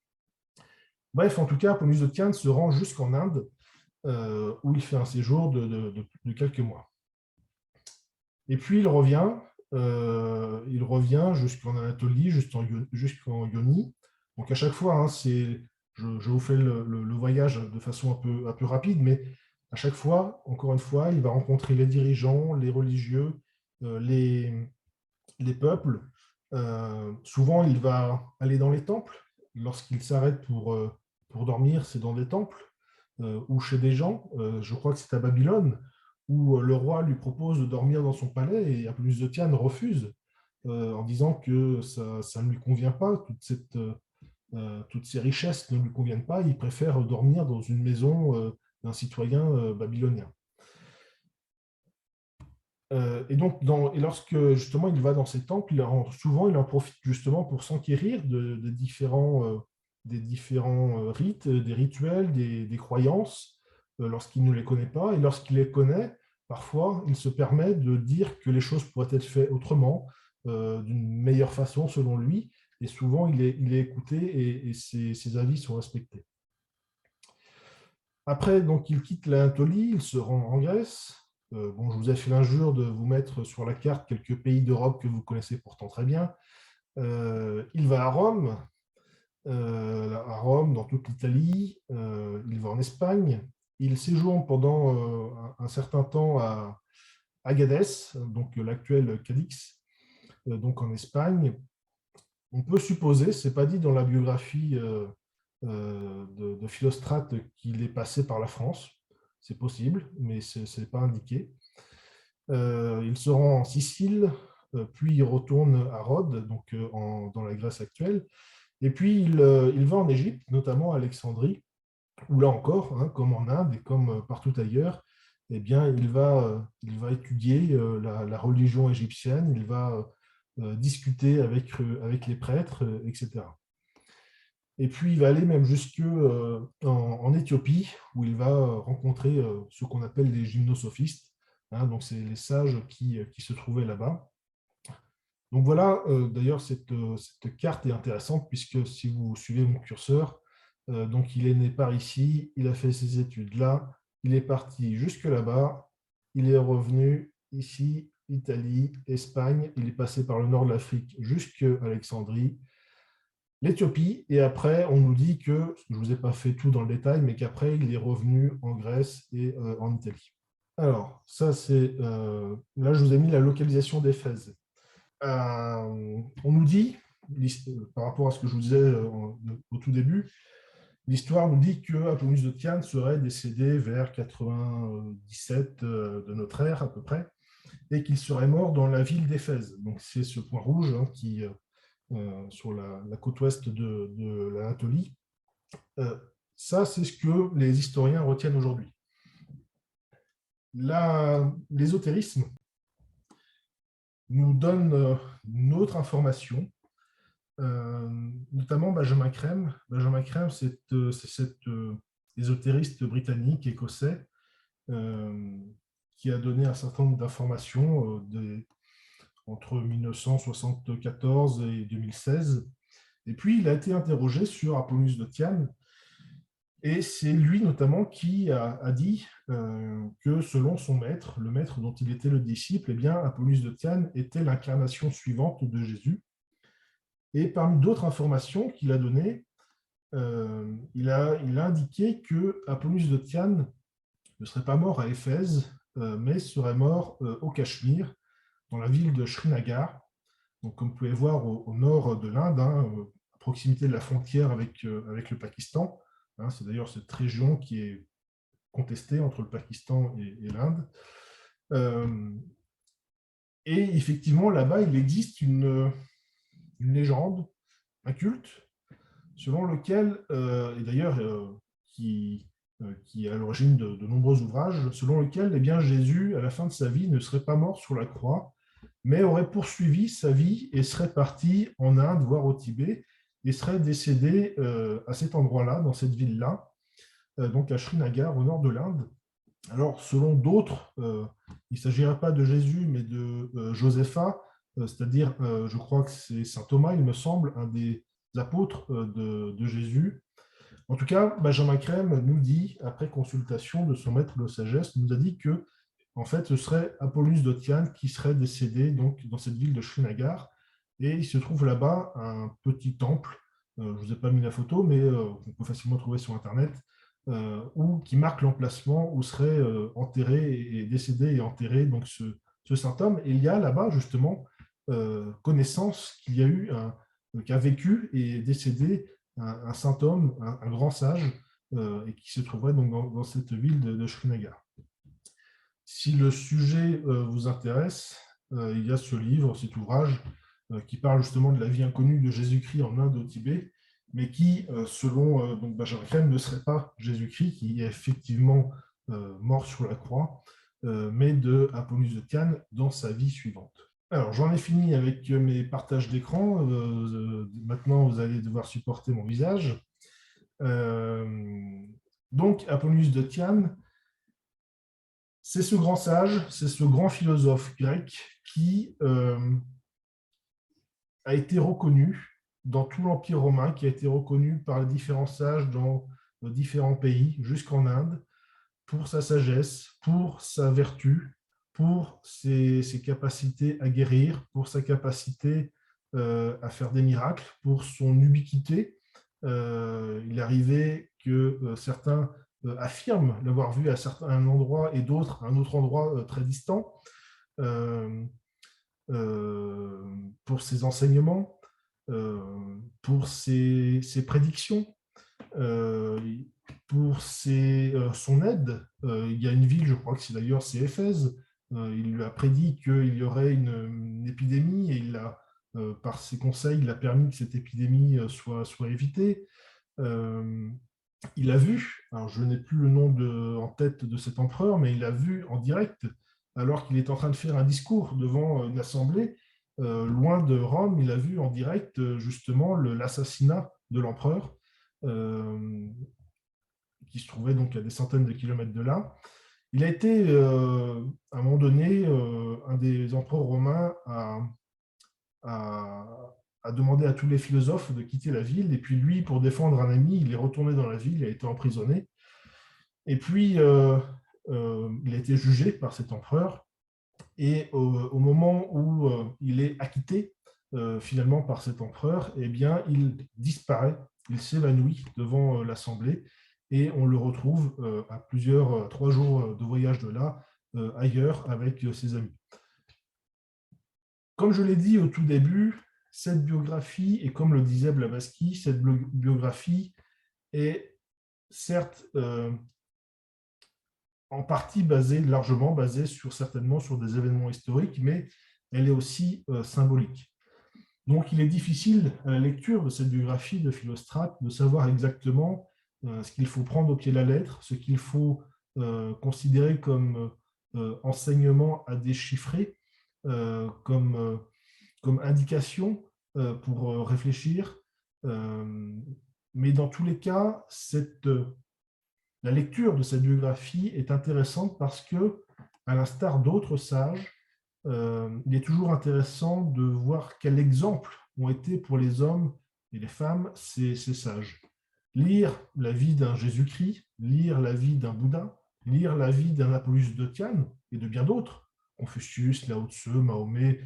Bref, en tout cas, Apollonius de Tyane se rend jusqu'en Inde, où il fait un séjour de quelques mois. Et puis il revient jusqu'en Anatolie, jusqu'en Ionie. Donc à chaque fois, je vous fais le voyage de façon un peu rapide, mais à chaque fois, encore une fois, il va rencontrer les dirigeants, les religieux, les peuples. Souvent, il va aller dans les temples. Lorsqu'il s'arrête pour dormir, c'est dans des temples ou chez des gens. Je crois que c'est à Babylone, où le roi lui propose de dormir dans son palais, et Apollonius de Tyane refuse en disant que ça ne lui convient pas, toutes ces richesses ne lui conviennent pas, il préfère dormir dans une maison d'un citoyen babylonien. Et donc, lorsque justement il va dans ces temples, souvent il en profite justement pour s'enquérir des différents rites, des rituels, des croyances, lorsqu'il ne les connaît pas. Et lorsqu'il les connaît, parfois il se permet de dire que les choses pourraient être faites autrement, d'une meilleure façon selon lui. Et souvent il est écouté, et ses avis sont respectés. Après, donc, il quitte l'Anatolie, il se rend en Grèce. Bon, je vous ai fait l'injure de vous mettre sur la carte quelques pays d'Europe que vous connaissez pourtant très bien. Il va à Rome, dans toute l'Italie. Il va en Espagne. Il séjourne pendant un certain temps à Agadès, donc l'actuel Cadix, donc en Espagne. On peut supposer, ce n'est pas dit dans la biographie de Philostrate, qu'il est passé par la France. C'est possible, mais ce n'est pas indiqué. Il se rend en Sicile, puis il retourne à Rhodes, donc dans la Grèce actuelle, et puis il va en Égypte, notamment à Alexandrie, où là encore, hein, comme en Inde et comme partout ailleurs, eh bien, il va étudier la religion égyptienne, il va discuter avec les prêtres, etc. Et puis, il va aller même jusque en Éthiopie, où il va rencontrer ce qu'on appelle les gymnosophistes. Hein, donc, c'est les sages qui se trouvaient là-bas. Donc voilà, d'ailleurs, cette carte est intéressante, puisque si vous suivez mon curseur, donc il est né par ici, il a fait ses études là, il est parti jusque là-bas, il est revenu ici, Italie, Espagne, il est passé par le nord de l'Afrique jusqu'à Alexandrie, l'Éthiopie, et après, on nous dit que, je ne vous ai pas fait tout dans le détail, mais qu'après, il est revenu en Grèce et en Italie. Alors, ça, là, je vous ai mis la localisation d'Éphèse. On nous dit, par rapport à ce que je vous disais au tout début, l'histoire nous dit que Apollonius de Tyane serait décédé vers 97 de notre ère, à peu près, et qu'il serait mort dans la ville d'Éphèse. Donc, c'est ce point rouge hein, sur la côte ouest de l'Anatolie. Ça, c'est ce que les historiens retiennent aujourd'hui. L'ésotérisme nous donne une autre information, notamment Benjamin Crème. Benjamin Crème, c'est cet ésotériste britannique, écossais, qui a donné un certain nombre d'informations entre 1974 et 2016. Et puis, il a été interrogé sur Apollonius de Tyane, et c'est lui notamment qui a dit que selon son maître, le maître dont il était le disciple, eh bien, Apollonius de Tyane était l'incarnation suivante de Jésus. Et parmi d'autres informations qu'il a données, il a indiqué que Apollonius de Tyane ne serait pas mort à Éphèse, mais serait mort au Cachemire, dans la ville de Srinagar. Donc, comme vous pouvez voir au nord de l'Inde, hein, à proximité de la frontière avec le Pakistan. Hein, c'est d'ailleurs cette région qui est contestée entre le Pakistan et l'Inde. Et effectivement, là-bas, il existe une légende, un culte, selon lequel, et d'ailleurs qui est à l'origine de nombreux ouvrages, selon lequel eh bien, Jésus, à la fin de sa vie, ne serait pas mort sur la croix, mais aurait poursuivi sa vie et serait parti en Inde, voire au Tibet, et serait décédé à cet endroit-là, dans cette ville-là, donc à Srinagar, au nord de l'Inde. Alors, selon d'autres, il ne s'agirait pas de Jésus, mais de Josépha, c'est-à-dire, je crois que c'est saint Thomas, il me semble, un des apôtres de Jésus. En tout cas, Benjamin Crème nous dit, après consultation de son maître de sagesse, nous a dit que en fait, ce serait Apollonius de Tyane qui serait décédé donc, dans cette ville de Srinagar. Et il se trouve là-bas un petit temple, je ne vous ai pas mis la photo, mais on peut facilement trouver sur Internet, qui marque l'emplacement où serait enterré et décédé et enterré donc, ce saint homme. Et il y a là-bas justement connaissance qu'il y a eu, qui a vécu et décédé un saint homme, un grand sage, et qui se trouverait donc dans cette ville de Srinagar. Si le sujet vous intéresse, il y a ce livre, cet ouvrage, qui parle justement de la vie inconnue de Jésus-Christ en Inde au Tibet, mais qui, selon donc Benjamin Crème, ne serait pas Jésus-Christ, qui est effectivement mort sur la croix, mais de Apollonius de Tyane dans sa vie suivante. Alors, j'en ai fini avec mes partages d'écran. Maintenant, vous allez devoir supporter mon visage. Donc, Apollonius de Tyane, c'est ce grand sage, c'est ce grand philosophe grec qui a été reconnu dans tout l'Empire romain, qui a été reconnu par les différents sages dans différents pays, jusqu'en Inde, pour sa sagesse, pour sa vertu, pour ses capacités à guérir, pour sa capacité à faire des miracles, pour son ubiquité. Il arrivait que certains affirment l'avoir vu à un endroit et d'autres à un autre endroit très distant, pour ses enseignements, pour ses prédictions, pour son aide. Il y a une ville, je crois que c'est d'ailleurs c'est Éphèse, il lui a prédit qu'il y aurait une épidémie et par ses conseils, il a permis que cette épidémie soit évitée. Euh, il a vu, alors je n'ai plus le nom en tête de cet empereur, mais il a vu en direct, alors qu'il est en train de faire un discours devant une assemblée, loin de Rome, il a vu en direct justement l'assassinat de l'empereur, euh, qui se trouvait donc à des centaines de kilomètres de là. Il a été, à un moment donné, un des empereurs romains à, à demander à tous les philosophes de quitter la ville. Et puis lui, pour défendre un ami, il est retourné dans la ville, il a été emprisonné. Et puis, il a été jugé par cet empereur. Et au moment où il est acquitté, finalement, par cet empereur, eh bien, il disparaît, il s'évanouit devant l'Assemblée. Et on le retrouve à 3 jours de voyage de là, ailleurs, avec ses amis. Comme je l'ai dit au tout début, cette biographie, et comme le disait Blavatsky, cette biographie est certes en partie largement basée certainement sur des événements historiques, mais elle est aussi symbolique. Donc il est difficile à la lecture de cette biographie de Philostrate de savoir exactement ce qu'il faut prendre au pied de la lettre, ce qu'il faut considérer comme enseignement à déchiffrer, comme indication pour réfléchir. Mais dans tous les cas, la lecture de cette biographie est intéressante parce que, à l'instar d'autres sages, il est toujours intéressant de voir quel exemple ont été pour les hommes et les femmes ces sages. Lire la vie d'un Jésus-Christ, lire la vie d'un Bouddha, lire la vie d'un Apollus de Tyane et de bien d'autres, Confucius, Lao Tse, Mahomet,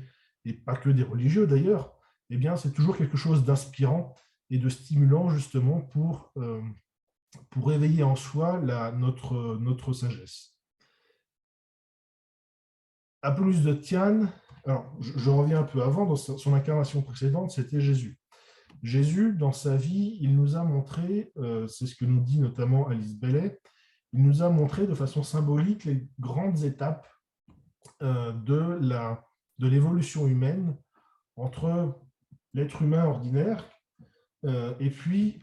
et pas que des religieux d'ailleurs, eh bien c'est toujours quelque chose d'inspirant et de stimulant justement pour réveiller en soi notre sagesse. Apollus de Tyane, alors je reviens un peu avant, dans son incarnation précédente, c'était Jésus. Jésus, dans sa vie, il nous a montré, c'est ce que nous dit notamment Alice Bailey, il nous a montré de façon symbolique les grandes étapes de l'évolution humaine entre l'être humain ordinaire et puis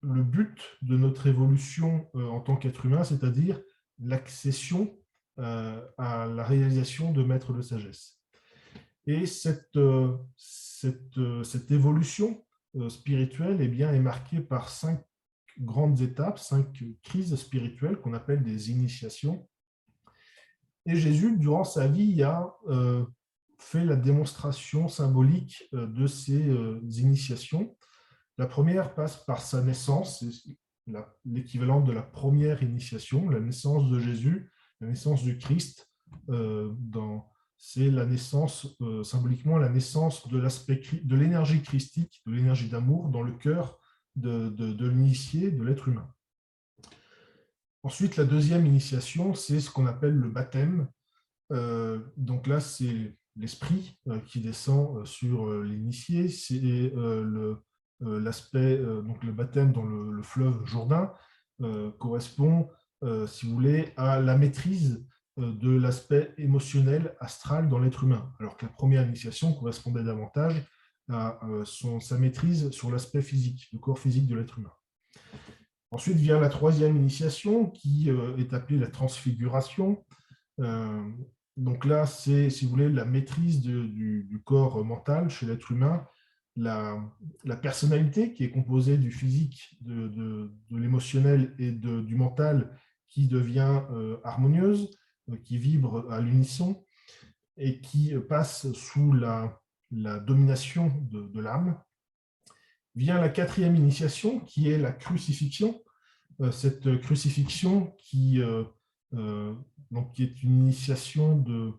le but de notre évolution en tant qu'être humain, c'est-à-dire l'accession à la réalisation de maîtres de sagesse. Et cette évolution spirituelle eh bien, est marquée par 5 grandes étapes, 5 crises spirituelles qu'on appelle des initiations. Et Jésus, durant sa vie, a fait la démonstration symbolique de ces initiations. La première passe par sa naissance, c'est l'équivalent de la première initiation, la naissance de Jésus, la naissance du Christ. C'est la naissance, symboliquement, la naissance de l'énergie christique, de l'énergie d'amour dans le cœur de l'initié, de l'être humain. Ensuite, la deuxième initiation, c'est ce qu'on appelle le baptême. Donc là, c'est l'esprit qui descend sur l'initié. C'est l'aspect, donc le baptême dans le fleuve Jourdain correspond, si vous voulez, à la maîtrise de l'aspect émotionnel astral dans l'être humain, alors que la première initiation correspondait davantage à sa maîtrise sur l'aspect physique, le corps physique de l'être humain. Ensuite vient la troisième initiation qui est appelée la transfiguration. Donc là, c'est, si vous voulez, la maîtrise du corps mental chez l'être humain, la personnalité qui est composée du physique, de l'émotionnel et du mental qui devient harmonieuse, qui vibre à l'unisson et qui passe sous la domination de l'âme. Vient la quatrième initiation qui est la crucifixion. Cette crucifixion qui est une initiation de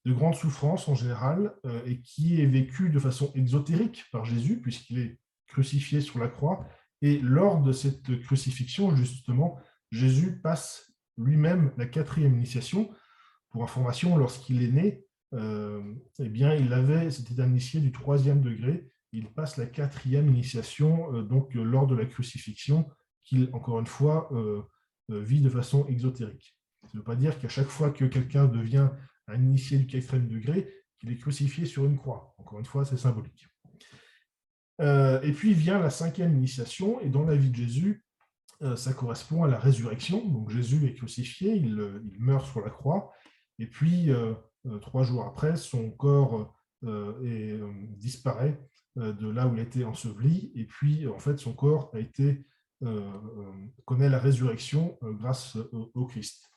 grande souffrance en général et qui est vécue de façon exotérique par Jésus puisqu'il est crucifié sur la croix. Et lors de cette crucifixion, justement, Jésus passe lui-même la quatrième initiation. Pour information, lorsqu'il est né, eh bien, c'était un initié du 3e degré. Il passe la quatrième initiation lors de la crucifixion qu'il, encore une fois, vit de façon exotérique. Ça ne veut pas dire qu'à chaque fois que quelqu'un devient un initié du 4e degré, qu'il est crucifié sur une croix. Encore une fois, c'est symbolique. Et puis vient la 5e initiation, et dans la vie de Jésus, ça correspond à la résurrection. Donc Jésus est crucifié, il meurt sur la croix, et puis 3 jours après, son corps disparaît de là où il a été enseveli, et puis en fait son corps connaît la résurrection grâce au Christ.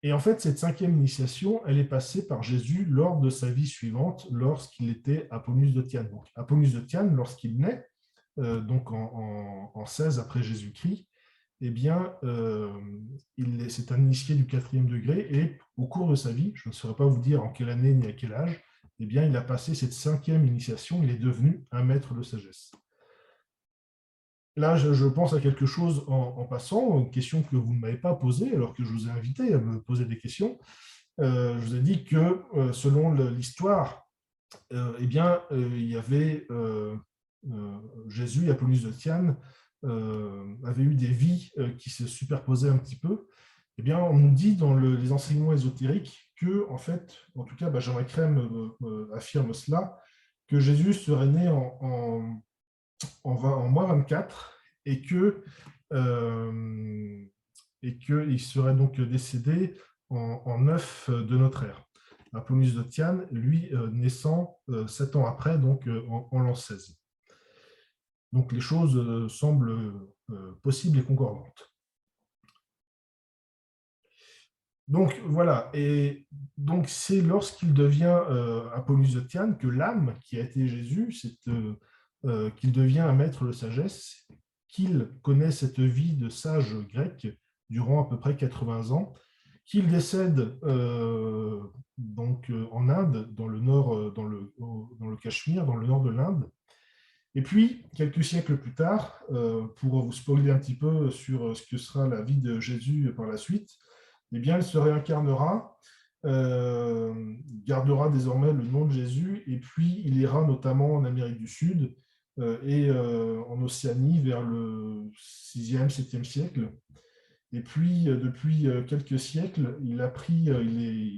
Et en fait, cette 5e initiation, elle est passée par Jésus lors de sa vie suivante, lorsqu'il était à Ponius de Tyane. Donc, à Ponius de Tyane, lorsqu'il naît, donc en 16 après Jésus-Christ, eh bien, c'est un initié du 4e degré, et au cours de sa vie, je ne saurais pas vous dire en quelle année ni à quel âge, eh bien, il a passé cette 5e initiation, il est devenu un maître de sagesse. Là, je pense à quelque chose en passant, une question que vous ne m'avez pas posée, alors que je vous ai invité à me poser des questions. Je vous ai dit que, selon l'histoire, eh bien, il y avait Jésus et Apollonius de Tyane avaient eu des vies qui se superposaient un petit peu. Eh bien, on nous dit dans les enseignements ésotériques que, en fait, en tout cas, Benjamin Crème affirme cela, que Jésus serait né en moins 24 et que qu'il serait donc décédé en 9 de notre ère. Apollonius de Tyane, lui, naissant 7 ans après, donc en l'an 16. Donc les choses semblent possibles et concordantes. Donc voilà, et donc c'est lorsqu'il devient Apollonius de Tyane que l'âme qui a été Jésus, qu'il devient un maître de sagesse, qu'il connaît cette vie de sage grec durant à peu près 80 ans, qu'il décède donc en Inde, dans le nord, dans le Cachemire, dans le nord de l'Inde. Et puis, quelques siècles plus tard, pour vous spoiler un petit peu sur ce que sera la vie de Jésus par la suite, eh bien, il se réincarnera, gardera désormais le nom de Jésus, et puis il ira notamment en Amérique du Sud et en Océanie vers le 6e, 7e siècle. Et puis, depuis quelques siècles, il a eu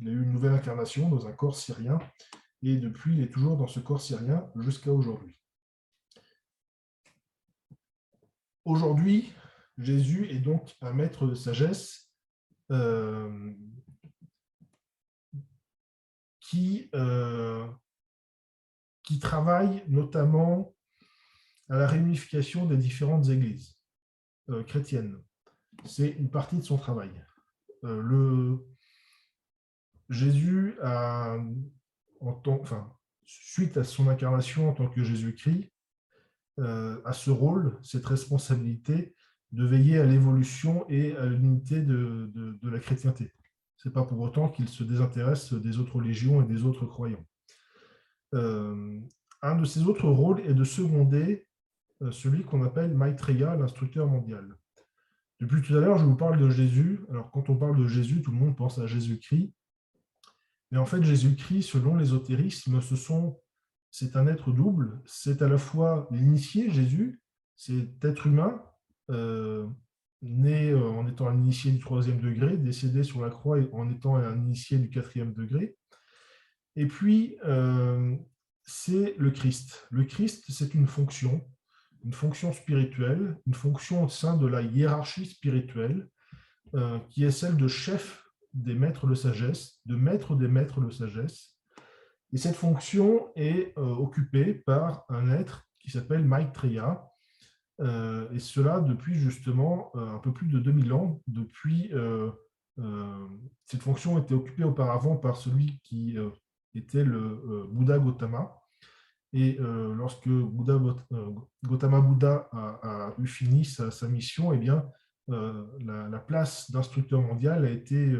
une nouvelle incarnation dans un corps syrien, et depuis, il est toujours dans ce corps syrien jusqu'à aujourd'hui. Aujourd'hui, Jésus est donc un maître de sagesse qui travaille notamment à la réunification des différentes églises chrétiennes. C'est une partie de son travail. Jésus suite à son incarnation en tant que Jésus-Christ, a ce rôle, cette responsabilité de veiller à l'évolution et à l'unité de la chrétienté. Ce n'est pas pour autant qu'il se désintéresse des autres religions et des autres croyants. Un de ses autres rôles est de seconder celui qu'on appelle Maitreya, l'instructeur mondial. Depuis tout à l'heure, je vous parle de Jésus. Alors, quand on parle de Jésus, tout le monde pense à Jésus-Christ. Mais en fait, Jésus-Christ, selon l'ésotérisme, c'est un être double. C'est à la fois l'initié, Jésus, c'est être humain, né en étant un initié du 3e degré, décédé sur la croix en étant un initié du 4e degré. Et puis, c'est le Christ. Le Christ, c'est une fonction spirituelle, une fonction au sein de la hiérarchie spirituelle, qui est celle de chef des maîtres de sagesse, de maître des maîtres de sagesse. Et cette fonction est occupée par un être qui s'appelle Maitreya, et cela depuis justement un peu plus de 2000 ans. Cette fonction était occupée auparavant par celui qui était le Bouddha Gautama. Et lorsque Gautama Bouddha a eu fini sa mission, eh bien, la place d'instructeur mondial a été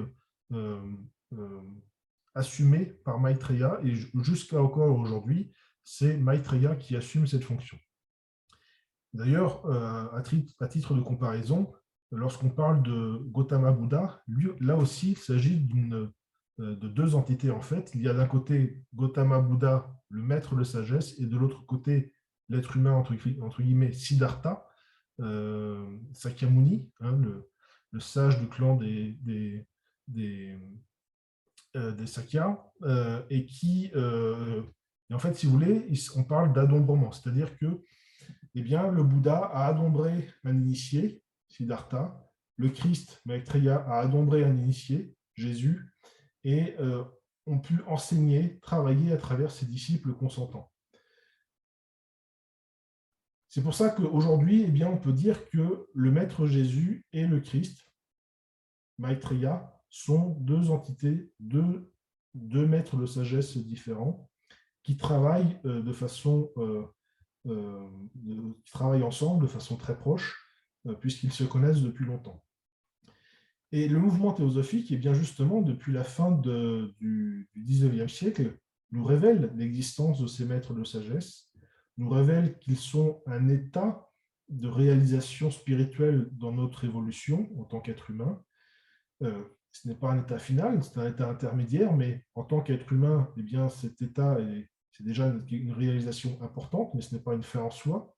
assumée par Maitreya, et jusqu'à encore aujourd'hui, c'est Maitreya qui assume cette fonction. D'ailleurs, à titre de comparaison, lorsqu'on parle de Gautama Bouddha, là aussi, il s'agit de deux entités en fait. Il y a d'un côté Gautama Bouddha, le maître de sagesse, et de l'autre côté, l'être humain, entre guillemets, Siddhartha, Sakyamuni, hein, le sage du clan des des Sakyas, et en fait, si vous voulez, on parle d'adombrement, c'est-à-dire que eh bien, le Bouddha a adombré un initié, Siddhartha, le Christ, Maitreya, a adombré un initié, Jésus, et ont pu enseigner, travailler à travers ses disciples consentants. C'est pour ça qu'aujourd'hui, eh bien, on peut dire que le Maître Jésus et le Christ, Maitreya, sont deux entités, deux maîtres de sagesse différents qui travaillent qui travaillent ensemble de façon très proche, puisqu'ils se connaissent depuis longtemps. Et le mouvement théosophique, eh bien justement, depuis la fin du XIXe siècle, nous révèle l'existence de ces maîtres de sagesse, nous révèle qu'ils sont un état de réalisation spirituelle dans notre évolution en tant qu'être humain. Ce n'est pas un état final, c'est un état intermédiaire, mais en tant qu'être humain, eh bien, cet état c'est déjà une réalisation importante, mais ce n'est pas une fin en soi.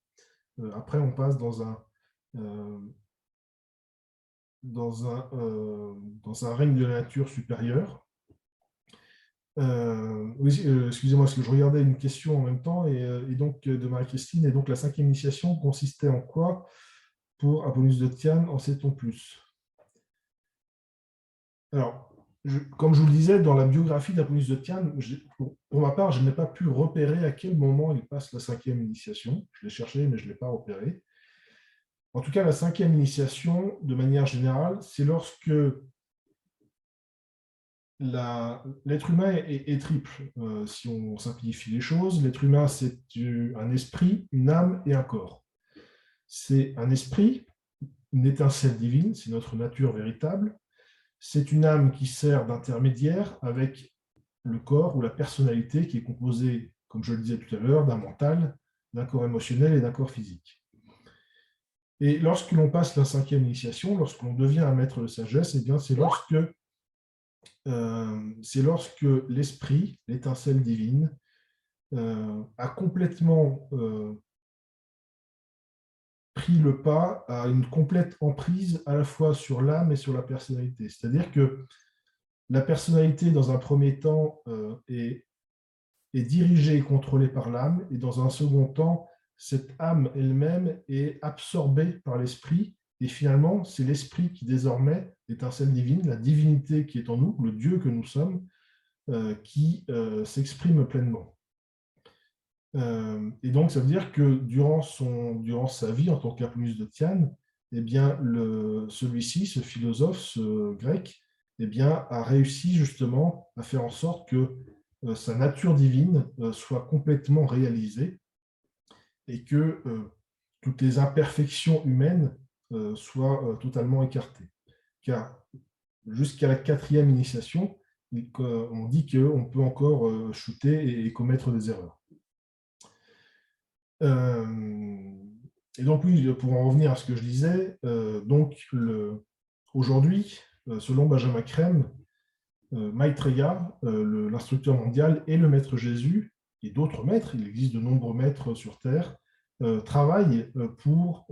Après, on passe dans un règne de la nature supérieure. Oui, excusez-moi, parce que je regardais une question en même temps, et donc de Marie-Christine, et donc la 5e initiation consistait en quoi pour Apollonius de Tyane, en sait-on plus? Alors, comme je vous le disais, dans la biographie d'Apollonius de Tyane, pour ma part, je n'ai pas pu repérer à quel moment il passe la 5e initiation. Je l'ai cherché, mais je ne l'ai pas repéré. En tout cas, la 5e initiation, de manière générale, c'est lorsque l'être humain est triple. Si on simplifie les choses, l'être humain, c'est un esprit, une âme et un corps. C'est un esprit, une étincelle divine, c'est notre nature véritable. C'est une âme qui sert d'intermédiaire avec le corps ou la personnalité qui est composée, comme je le disais tout à l'heure, d'un mental, d'un corps émotionnel et d'un corps physique. Et lorsque l'on passe la 5e initiation, lorsque l'on devient un maître de sagesse, eh bien, c'est lorsque l'esprit, l'étincelle divine, a complètement pris le pas, à une complète emprise à la fois sur l'âme et sur la personnalité. C'est-à-dire que la personnalité, dans un premier temps, est dirigée et contrôlée par l'âme, et dans un second temps, cette âme elle-même est absorbée par l'esprit, et finalement, c'est l'esprit qui désormais, l'étincelle divine, la divinité qui est en nous, le Dieu que nous sommes, qui s'exprime pleinement. Et donc, ça veut dire que durant sa vie en tant qu'Apollonius de Tyane, eh bien, celui-ci, ce philosophe, ce grec, eh bien, a réussi justement à faire en sorte que sa nature divine soit complètement réalisée et que toutes les imperfections humaines soient totalement écartées. Car jusqu'à la 4e initiation, on dit qu'on peut encore chuter et commettre des erreurs. Et donc oui, pour en revenir à ce que je disais, aujourd'hui, selon Benjamin Crème, Maitreya, l'instructeur mondial, et le maître Jésus, et d'autres maîtres, il existe de nombreux maîtres sur Terre, travaillent pour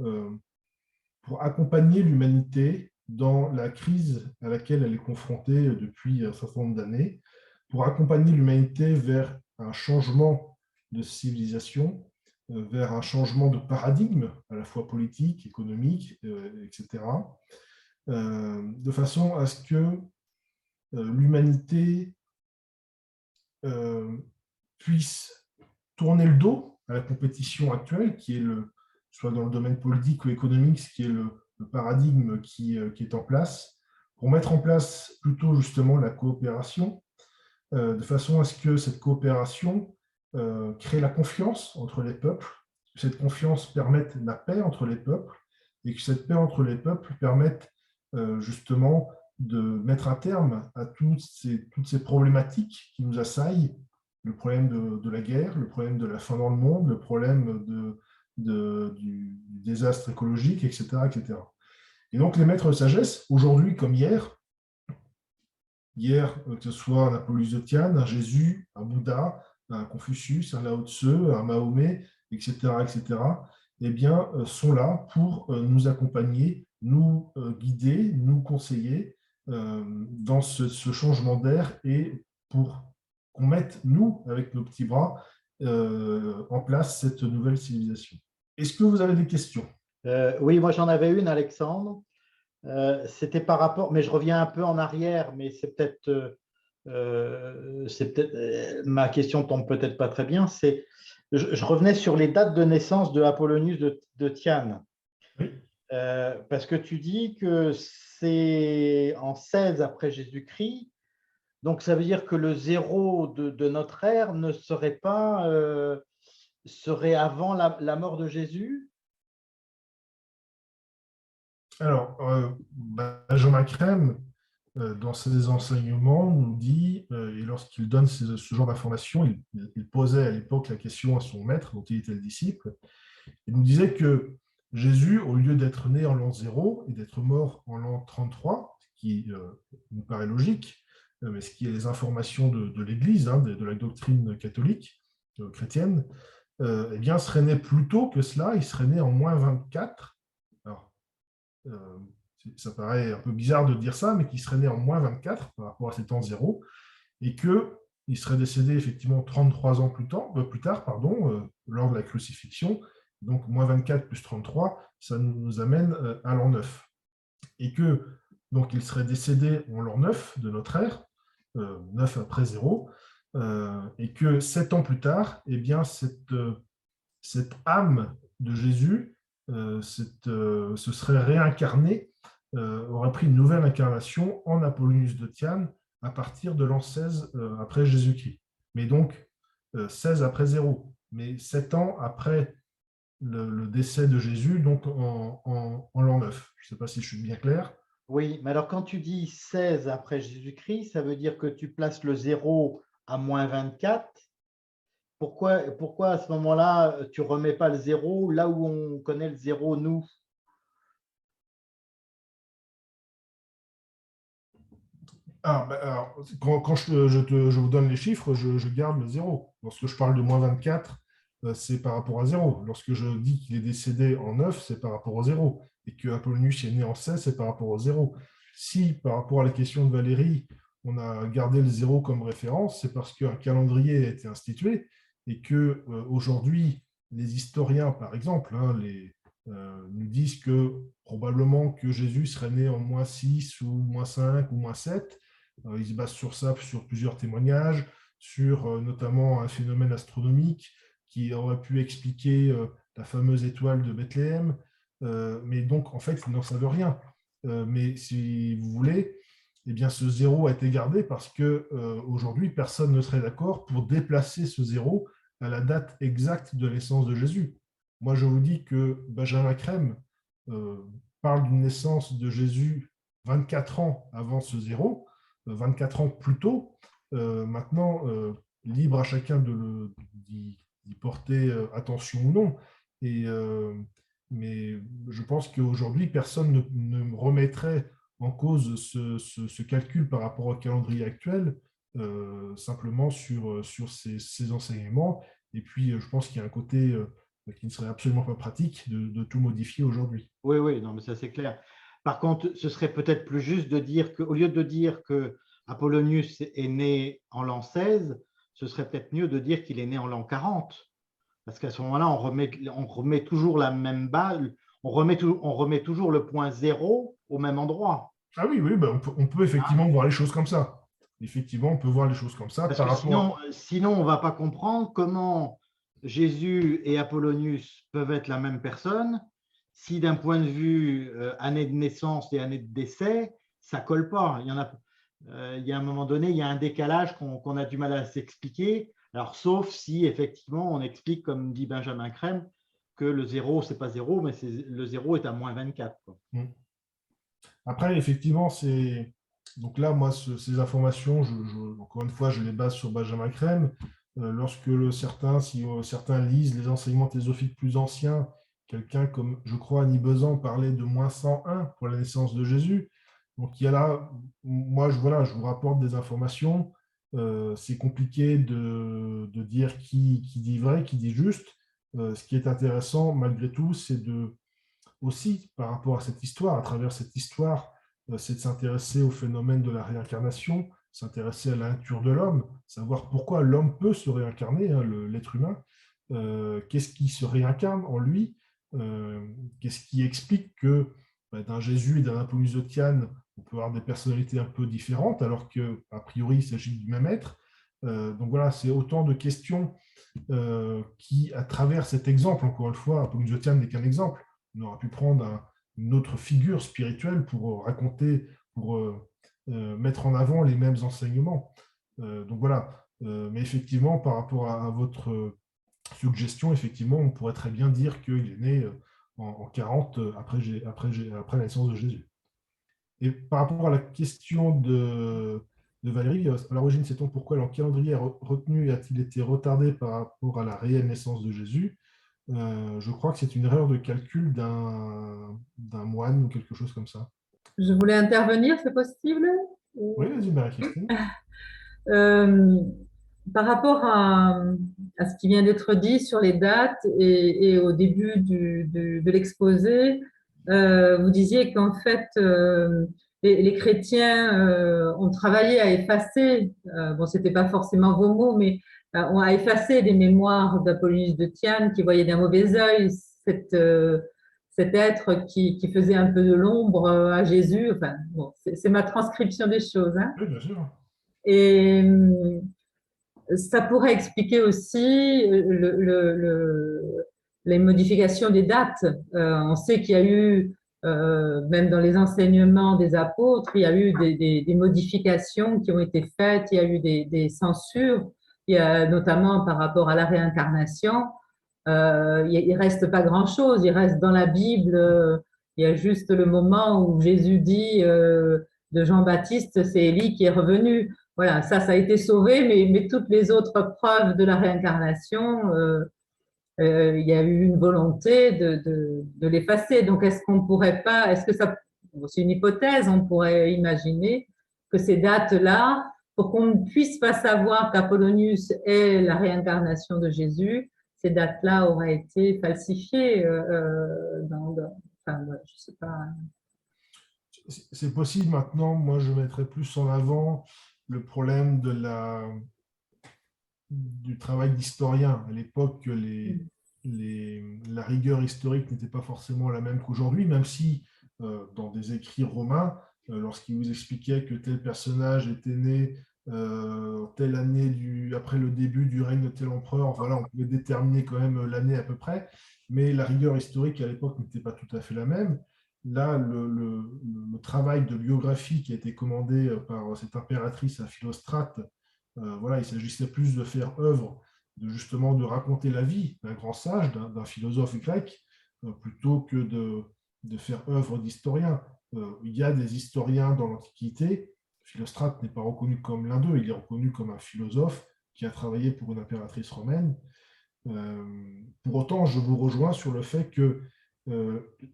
accompagner l'humanité dans la crise à laquelle elle est confrontée depuis un certain nombre d'années, pour accompagner l'humanité vers un changement de civilisation, vers un changement de paradigme, à la fois politique, économique, etc., de façon à ce que l'humanité puisse tourner le dos à la compétition actuelle, qui est soit dans le domaine politique ou économique, ce qui est le paradigme qui est en place, pour mettre en place plutôt justement la coopération, de façon à ce que cette coopération crée la confiance entre les peuples, que cette confiance permette la paix entre les peuples, et que cette paix entre les peuples permette justement de mettre un terme à toutes ces problématiques qui nous assaillent, le problème de la guerre, le problème de la faim dans le monde, le problème du désastre écologique, etc., etc. Et donc les maîtres de sagesse, aujourd'hui comme hier, que ce soit un Apollonius de Tyane, un Jésus, un Bouddha, un Confucius, un Lao Tse, un Mahomet, etc., etc., eh bien, sont là pour nous accompagner, nous guider, nous conseiller, dans ce changement d'air et pour qu'on mette, nous, avec nos petits bras, en place cette nouvelle civilisation. Est-ce que vous avez des questions? Oui, moi j'en avais une, Alexandre. C'était par rapport, mais je reviens un peu en arrière, mais ma question tombe peut-être pas très bien. Je revenais sur les dates de naissance de Apollonius de Tyane. Oui. Parce que tu dis que c'est en 16 après Jésus-Christ, donc ça veut dire que le zéro de notre ère ne serait pas serait avant la mort de Jésus? Alors, Benjamin Crème, dans ses enseignements, nous dit, et lorsqu'il donne ce genre d'informations, il posait à l'époque la question à son maître, dont il était le disciple. Il nous disait que Jésus, au lieu d'être né en l'an 0 et d'être mort en l'an 33, ce qui nous paraît logique, mais ce qui est les informations de l'Église, hein, de la doctrine catholique, chrétienne, eh bien, serait né plus tôt que cela, il serait né en moins 24. Alors, euh, ça paraît un peu bizarre de dire ça, mais qu'il serait né en moins 24 par rapport à cet an 0, et qu'il serait décédé effectivement 33 ans plus tard, lors de la crucifixion. Donc, moins 24 plus 33, ça nous amène à l'an 9. Et que, donc, il serait décédé en l'an 9 de notre ère, 9 après 0, et que 7 ans plus tard, eh bien, cette âme de Jésus se serait réincarnée, aurait pris une nouvelle incarnation en Apollonius de Tyane à partir de l'an 16 après Jésus-Christ. Mais donc, 16 après 0, mais 7 ans après le décès de Jésus, donc en l'an 9. Je ne sais pas si je suis bien clair. Oui, mais alors quand tu dis 16 après Jésus-Christ, ça veut dire que tu places le zéro à moins 24. Pourquoi à ce moment-là, tu ne remets pas le zéro là où on connaît le zéro, nous? Quand je vous donne les chiffres, je garde le zéro. Lorsque je parle de moins 24, c'est par rapport à zéro. Lorsque je dis qu'il est décédé en 9, c'est par rapport au zéro. Et que Apollonius est né en 16, c'est par rapport au zéro. Si, par rapport à la question de Valérie, on a gardé le zéro comme référence, c'est parce qu'un calendrier a été institué et que aujourd'hui, les historiens, par exemple, hein, nous disent que probablement que Jésus serait né en moins 6 ou moins 5 ou moins 7. Ils se basent sur ça, sur plusieurs témoignages, sur notamment un phénomène astronomique qui aurait pu expliquer la fameuse étoile de Bethléem. Mais donc, en fait, ils n'en savent rien. Mais si vous voulez, eh bien, ce zéro a été gardé parce que aujourd'hui, personne ne serait d'accord pour déplacer ce zéro à la date exacte de naissance de Jésus. Moi, je vous dis que Benjamin Crème parle d'une naissance de Jésus 24 ans avant ce zéro, 24 ans plus tôt. Maintenant, libre à chacun d'y porter attention ou non. Et, mais je pense qu'aujourd'hui, personne ne remettrait en cause ce calcul par rapport au calendrier actuel, simplement sur ces enseignements. Et puis, je pense qu'il y a un côté qui ne serait absolument pas pratique de tout modifier aujourd'hui. Oui, oui, non, mais ça c'est clair. Par contre, ce serait peut-être plus juste de dire qu'au lieu de dire que Apollonius est né en l'an 16, ce serait peut-être mieux de dire qu'il est né en l'an 40. Parce qu'à ce moment-là, on remet toujours la même balle, on remet toujours le point zéro au même endroit. Ah oui, oui, ben on peut effectivement voir les choses comme ça. Effectivement, on peut voir les choses comme ça Parce par que rapport. sinon on ne va pas comprendre comment Jésus et Apollonius peuvent être la même personne si d'un point de vue année de naissance et année de décès, ça ne colle pas. Il y a un moment donné, il y a un décalage qu'on a du mal à s'expliquer. Alors, sauf si effectivement on explique, comme dit Benjamin Crème, que le zéro, ce n'est pas zéro, mais le zéro est à moins 24. Quoi. Après, effectivement, c'est. Donc là, moi, ces informations, encore une fois, je les base sur Benjamin Crème. Lorsque si certains lisent les enseignements théosophiques plus anciens, quelqu'un comme, je crois, Annie Besant parlait de moins 101 pour la naissance de Jésus. Donc il y a là, moi, voilà, je vous rapporte des informations. C'est compliqué de dire qui dit vrai, qui dit juste. Ce qui est intéressant, malgré tout, c'est de aussi par rapport à cette histoire, à travers cette histoire, c'est de s'intéresser au phénomène de la réincarnation, s'intéresser à la nature de l'homme, savoir pourquoi l'homme peut se réincarner, hein, l'être humain, qu'est-ce qui se réincarne en lui, qu'est-ce qui explique que d'un Jésus et d'un Apollonius de Tyane, on peut avoir des personnalités un peu différentes, alors qu'a priori, il s'agit du même être. Donc voilà, c'est autant de questions qui, à travers cet exemple, encore une fois, Apollonius de Tyane n'est qu'un exemple, on aurait pu prendre une autre figure spirituelle pour raconter, pour mettre en avant les mêmes enseignements. Donc voilà, mais effectivement, par rapport à votre suggestion, effectivement, on pourrait très bien dire qu'il est né en 40 après la naissance de Jésus. Et par rapport à la question de Valérie, à l'origine, sait-on pourquoi leur calendrier retenu a-t-il été retardé par rapport à la réelle naissance de Jésus? Je crois que c'est une erreur de calcul d'un moine ou quelque chose comme ça. Je voulais intervenir, c'est possible? Oui, vas-y, Marie-Christine. Euh, Par rapport à ce qui vient d'être dit sur les dates et au début de l'exposé, vous disiez qu'en fait, les chrétiens ont travaillé à effacer, bon, c'était pas forcément vos mots, mais ont à effacer des mémoires d'Apollonius de Tyane qui voyait d'un mauvais œil cet être qui faisait un peu de l'ombre à Jésus. Enfin, bon, c'est ma transcription des choses, hein. Oui, bien sûr. Et ça pourrait expliquer aussi les modifications des dates. On sait qu'il y a eu, même dans les enseignements des apôtres, il y a eu des modifications qui ont été faites, il y a eu des censures, il y a notamment par rapport à la réincarnation. Il reste pas grand-chose, il reste dans la Bible, il y a juste le moment où Jésus dit de Jean-Baptiste, c'est Élie qui est revenu. Voilà, ça a été sauvé, mais toutes les autres preuves de la réincarnation, il y a eu une volonté de l'effacer. Donc, est-ce qu'on pourrait pas, est-ce que ça, bon, c'est une hypothèse, on pourrait imaginer que ces dates-là, pour qu'on ne puisse pas savoir qu'Apollonius est la réincarnation de Jésus, ces dates-là auraient été falsifiées enfin, je sais pas. C'est possible maintenant. Moi, je mettrais plus en avant le problème du travail d'historien. À l'époque, la rigueur historique n'était pas forcément la même qu'aujourd'hui, même si dans des écrits romains, lorsqu'ils vous expliquaient que tel personnage était né telle année après le début du règne de tel empereur, voilà, on pouvait déterminer quand même l'année à peu près, mais la rigueur historique à l'époque n'était pas tout à fait la même. Là, le travail de biographie qui a été commandé par cette impératrice à Philostrate, voilà, il s'agissait plus de faire œuvre, justement de raconter la vie d'un grand sage, d'un philosophe grec, plutôt que de faire œuvre d'historien. Il y a des historiens dans l'Antiquité. Philostrate n'est pas reconnu comme l'un d'eux, il est reconnu comme un philosophe qui a travaillé pour une impératrice romaine. Pour autant, je vous rejoins sur le fait que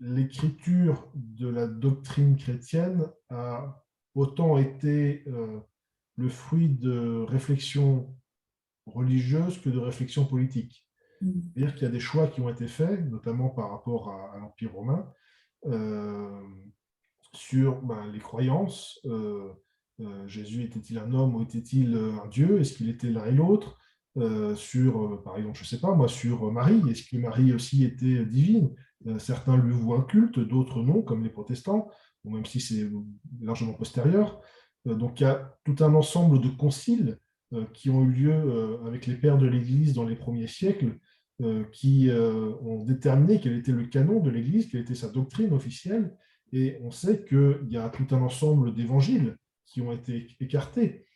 l'écriture de la doctrine chrétienne a autant été le fruit de réflexions religieuses que de réflexions politiques. C'est-à-dire qu'il y a des choix qui ont été faits, notamment par rapport à l'Empire romain, sur les croyances. Jésus était-il un homme ou était-il un Dieu? Est-ce qu'il était l'un et l'autre? Sur, par exemple, je ne sais pas moi, sur Marie, est-ce que Marie aussi était divine? Certains lui vouent un culte, d'autres non, comme les protestants, ou même si c'est largement postérieur. Donc il y a tout un ensemble de conciles qui ont eu lieu avec les pères de l'Église dans les premiers siècles, qui ont déterminé quel était le canon de l'Église, quelle était sa doctrine officielle, et on sait qu'il y a tout un ensemble d'évangiles qui ont été écartés,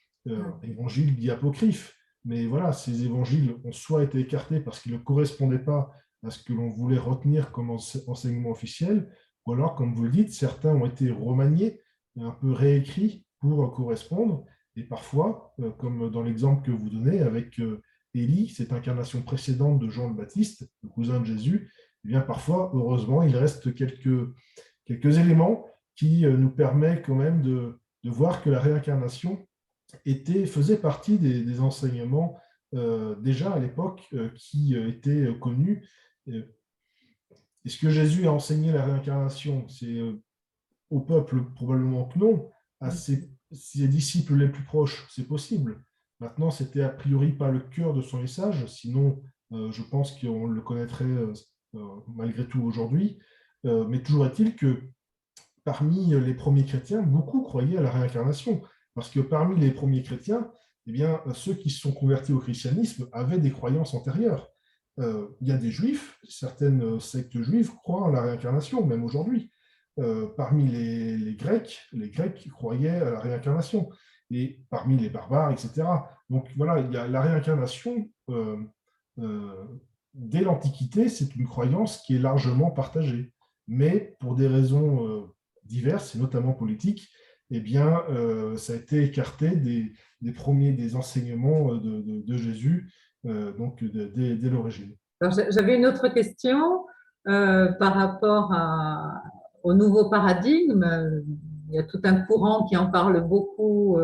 évangiles dits apocryphes. Mais voilà, ces évangiles ont soit été écartés parce qu'ils ne correspondaient pas à ce que l'on voulait retenir comme enseignement officiel, ou alors, comme vous le dites, certains ont été remaniés, un peu réécrits pour correspondre. Et parfois, comme dans l'exemple que vous donnez avec Élie, cette incarnation précédente de Jean le Baptiste, le cousin de Jésus, eh bien parfois, heureusement, il reste quelques éléments qui nous permettent quand même de voir que la réincarnation faisait partie des enseignements déjà à l'époque qui étaient connus. Est-ce que Jésus a enseigné la réincarnation? au peuple, probablement que non. À ses disciples les plus proches, c'est possible. Maintenant, c'était a priori pas le cœur de son message, sinon je pense qu'on le connaîtrait malgré tout aujourd'hui. Mais toujours est-il que parmi les premiers chrétiens, beaucoup croyaient à la réincarnation. Parce que parmi les premiers chrétiens, eh bien, ceux qui se sont convertis au christianisme avaient des croyances antérieures. Il y a des juifs, certaines sectes juives croient à la réincarnation, même aujourd'hui. Parmi les Grecs croyaient à la réincarnation. Et parmi les barbares, etc. Donc voilà, il y a la réincarnation, euh, dès l'Antiquité, c'est une croyance qui est largement partagée. Mais pour des raisons diverses, et notamment politiques, eh bien, ça a été écarté des enseignements de Jésus, donc dès l'origine. J'avais une autre question par rapport au nouveau paradigme. Il y a tout un courant qui en parle beaucoup,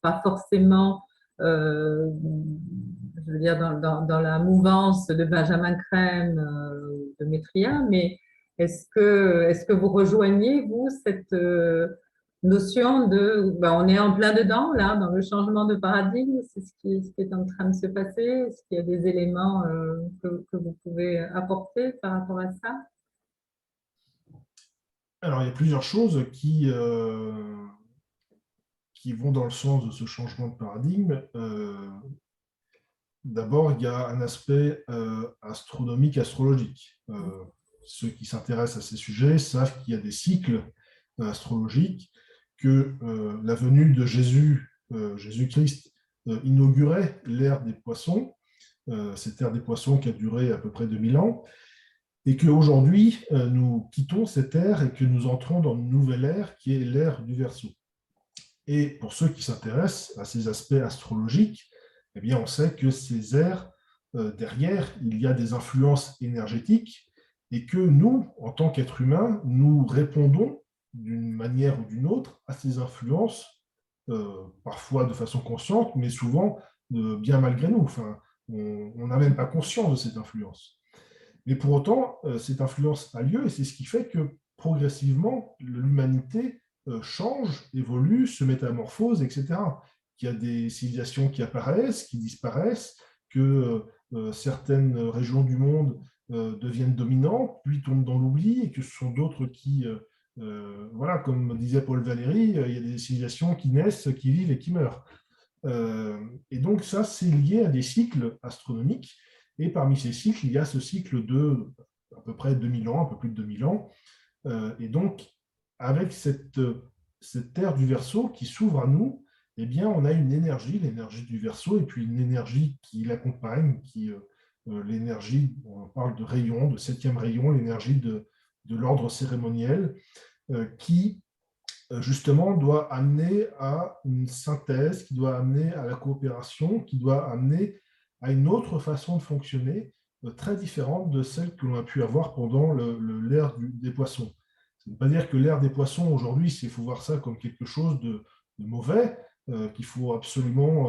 pas forcément, je veux dire, dans la mouvance de Benjamin Crème, de Maitria, mais est-ce que vous rejoignez, vous, cette notion de, on est en plein dedans, là, dans le changement de paradigme, c'est ce qui est en train de se passer. Est-ce qu'il y a des éléments que vous pouvez apporter par rapport à ça? Alors, il y a plusieurs choses qui vont dans le sens de ce changement de paradigme. D'abord, il y a un aspect astronomique, astrologique. Ceux qui s'intéressent à ces sujets savent qu'il y a des cycles astrologiques, que la venue de Jésus-Christ, inaugurait l'ère des poissons, cette ère des poissons qui a duré à peu près 2000 ans, et qu'aujourd'hui, nous quittons cette ère et que nous entrons dans une nouvelle ère qui est l'ère du Verseau. Et pour ceux qui s'intéressent à ces aspects astrologiques, eh bien, on sait que ces ères, derrière, il y a des influences énergétiques et que nous, en tant qu'êtres humains, nous répondons d'une manière ou d'une autre à ces influences, parfois de façon consciente, mais souvent bien malgré nous. Enfin, on n'a même pas conscience de cette influence. Mais pour autant, cette influence a lieu et c'est ce qui fait que progressivement, l'humanité change, évolue, se métamorphose, etc. Qu'il y a des civilisations qui apparaissent, qui disparaissent, que certaines régions du monde deviennent dominantes, puis tombent dans l'oubli, et que ce sont d'autres qui, voilà, comme disait Paul Valéry, il y a des civilisations qui naissent, qui vivent et qui meurent. Et donc ça, c'est lié à des cycles astronomiques. Et parmi ces cycles, il y a ce cycle de à peu près 2000 ans, un peu plus de 2000 ans. Et donc, avec cette ère du Verseau qui s'ouvre à nous, eh bien, on a une énergie, l'énergie du Verseau, et puis une énergie qui l'accompagne, l'énergie, on parle de rayon, de 7e rayon, l'énergie de l'ordre cérémoniel, qui justement doit amener à une synthèse, qui doit amener à la coopération, qui doit amener à une autre façon de fonctionner, très différente de celle que l'on a pu avoir pendant l'ère des poissons. Ça ne veut pas dire que l'ère des poissons, aujourd'hui, il faut voir ça comme quelque chose de mauvais, qu'il faut absolument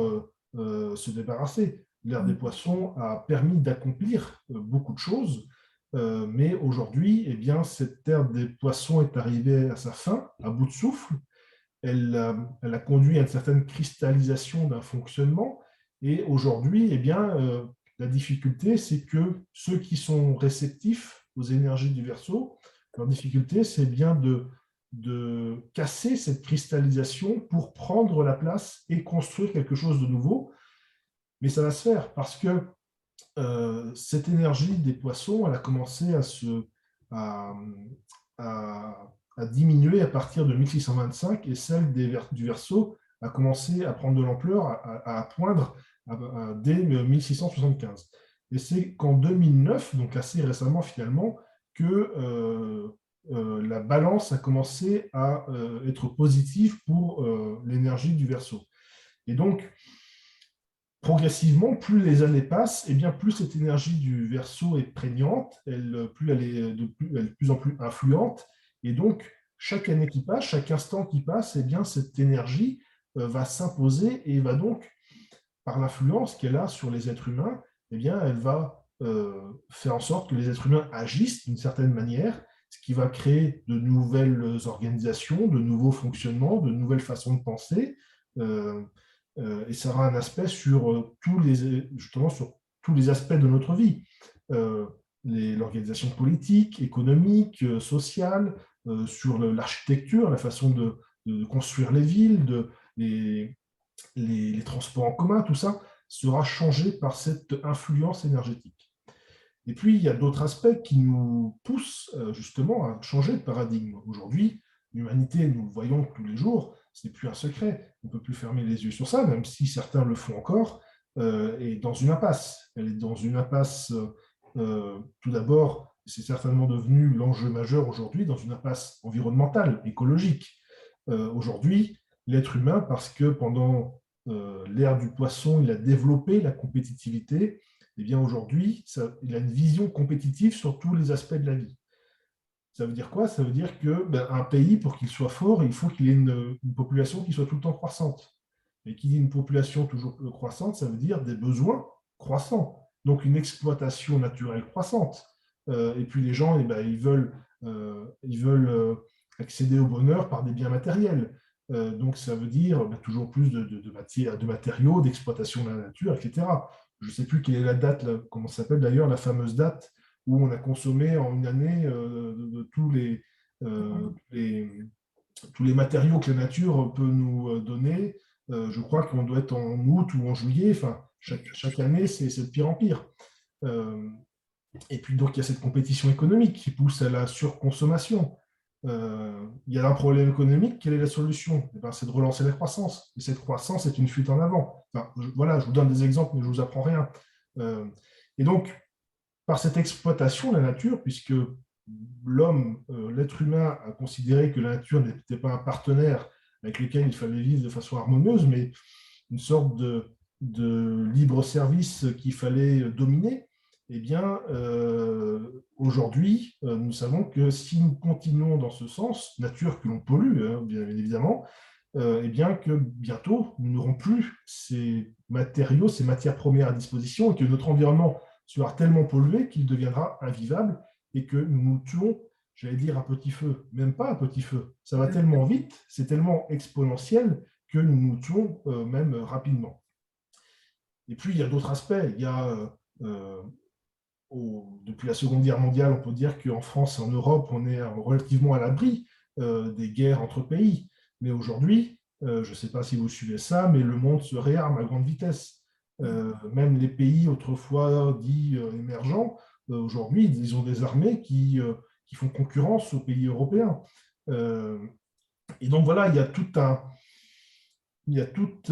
se débarrasser. L'ère des poissons a permis d'accomplir beaucoup de choses, mais aujourd'hui, eh bien, cette ère des poissons est arrivée à sa fin, à bout de souffle. Elle a conduit à une certaine cristallisation d'un fonctionnement. Et aujourd'hui, eh bien, la difficulté, c'est que ceux qui sont réceptifs aux énergies du Verseau, leur difficulté, c'est bien de casser cette cristallisation pour prendre la place et construire quelque chose de nouveau. Mais ça va se faire parce que cette énergie des poissons, elle a commencé à diminuer à partir de 1625 et celle du Verseau a commencé à prendre de l'ampleur, à poindre dès 1675. Et c'est qu'en 2009, donc assez récemment finalement, que la balance a commencé à être positive pour l'énergie du Verseau. Et donc, progressivement, plus les années passent, et bien plus cette énergie du Verseau est prégnante, plus elle est de plus en plus influente, et donc chaque année qui passe, chaque instant qui passe, et bien cette énergie va s'imposer et va donc, par l'influence qu'elle a sur les êtres humains, et bien elle va faire en sorte que les êtres humains agissent d'une certaine manière, ce qui va créer de nouvelles organisations, de nouveaux fonctionnements, de nouvelles façons de penser. Et ça aura un aspect sur justement sur tous les aspects de notre vie. L'organisation politique, économique, sociale, sur l'architecture, la façon de construire les villes, les transports en commun, tout ça sera changé par cette influence énergétique. Et puis, il y a d'autres aspects qui nous poussent justement à changer de paradigme. Aujourd'hui, l'humanité, nous le voyons tous les jours, ce n'est plus un secret. On ne peut plus fermer les yeux sur ça, même si certains le font encore, est dans une impasse. Elle est dans une impasse, tout d'abord, c'est certainement devenu l'enjeu majeur aujourd'hui, dans une impasse environnementale, écologique. Aujourd'hui, l'être humain, parce que pendant l'ère du poisson, il a développé la compétitivité, eh bien aujourd'hui, il a une vision compétitive sur tous les aspects de la vie. Ça veut dire quoi? Ça veut dire qu'un pays, pour qu'il soit fort, il faut qu'il ait une population qui soit tout le temps croissante. Et qui dit une population toujours croissante, ça veut dire des besoins croissants. Donc une exploitation naturelle croissante. Et puis les gens, ils veulent accéder au bonheur par des biens matériels. Donc ça veut dire toujours plus de matériaux, d'exploitation de la nature, etc. Je ne sais plus quelle est la date, là, comment ça s'appelle d'ailleurs, la fameuse date où on a consommé en une année tous les matériaux que la nature peut nous donner. Je crois qu'on doit être en août ou en juillet. Enfin, chaque année, c'est de pire en pire. Et puis, donc, il y a cette compétition économique qui pousse à la surconsommation. Il y a un problème économique, quelle est la solution? C'est de relancer la croissance. Et cette croissance est une fuite en avant. Enfin, voilà, je vous donne des exemples, mais je ne vous apprends rien. Et donc, par cette exploitation de la nature, puisque l'homme, l'être humain, a considéré que la nature n'était pas un partenaire avec lequel il fallait vivre de façon harmonieuse, mais une sorte de libre service qu'il fallait dominer, eh bien, aujourd'hui, nous savons que si nous continuons dans ce sens, nature que l'on pollue, hein, bien évidemment, eh bien que bientôt, nous n'aurons plus ces matériaux, ces matières premières à disposition, et que notre environnement sera tellement pollué qu'il deviendra invivable et que nous nous tuons, j'allais dire, à petit feu, même pas à petit feu. Ça va tellement vite, c'est tellement exponentiel que nous nous tuons même rapidement. Et puis, il y a d'autres aspects. Il y a, depuis la Seconde Guerre mondiale, on peut dire qu'en France et en Europe, on est relativement à l'abri des guerres entre pays. Mais aujourd'hui, je ne sais pas si vous suivez ça, mais le monde se réarme à grande vitesse. Même les pays autrefois dits émergents, aujourd'hui, ils ont des armées qui font concurrence aux pays européens. Et donc voilà, il y a toute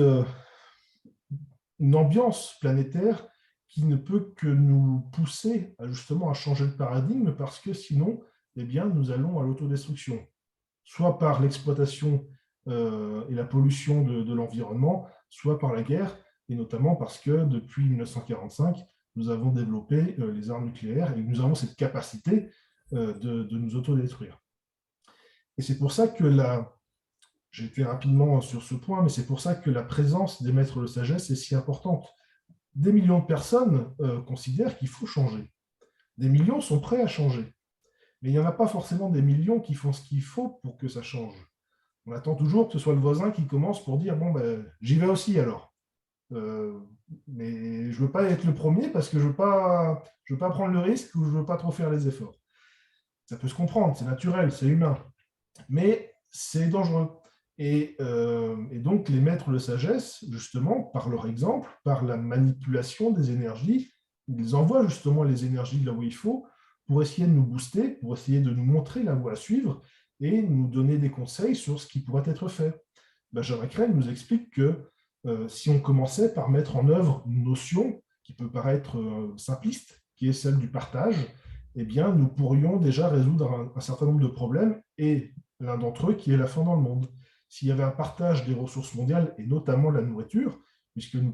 une ambiance planétaire qui ne peut que nous pousser justement à changer de paradigme, parce que sinon, eh bien, nous allons à l'autodestruction, soit par l'exploitation et la pollution de l'environnement, soit par la guerre, et notamment parce que depuis 1945, nous avons développé les armes nucléaires et nous avons cette capacité de nous autodétruire. Et c'est pour ça que j'ai été rapidement sur ce point, mais c'est pour ça que la présence des maîtres de sagesse est si importante. Des millions de personnes considèrent qu'il faut changer. Des millions sont prêts à changer. Mais il n'y en a pas forcément des millions qui font ce qu'il faut pour que ça change. On attend toujours que ce soit le voisin qui commence pour dire « bon, ben, j'y vais aussi alors ». Mais je ne veux pas être le premier parce que je ne veux pas prendre le risque ou je ne veux pas trop faire les efforts. Ça peut se comprendre, c'est naturel, c'est humain. Mais c'est dangereux. Et donc, les maîtres de sagesse, justement, par leur exemple, par la manipulation des énergies, ils envoient justement les énergies là où il faut pour essayer de nous booster, pour essayer de nous montrer la voie à suivre et nous donner des conseils sur ce qui pourrait être fait. Benjamin Crème nous explique que si on commençait par mettre en œuvre une notion qui peut paraître simpliste, qui est celle du partage, eh bien, nous pourrions déjà résoudre un certain nombre de problèmes, et l'un d'entre eux qui est la faim dans le monde. S'il y avait un partage des ressources mondiales, et notamment la nourriture, puisque nous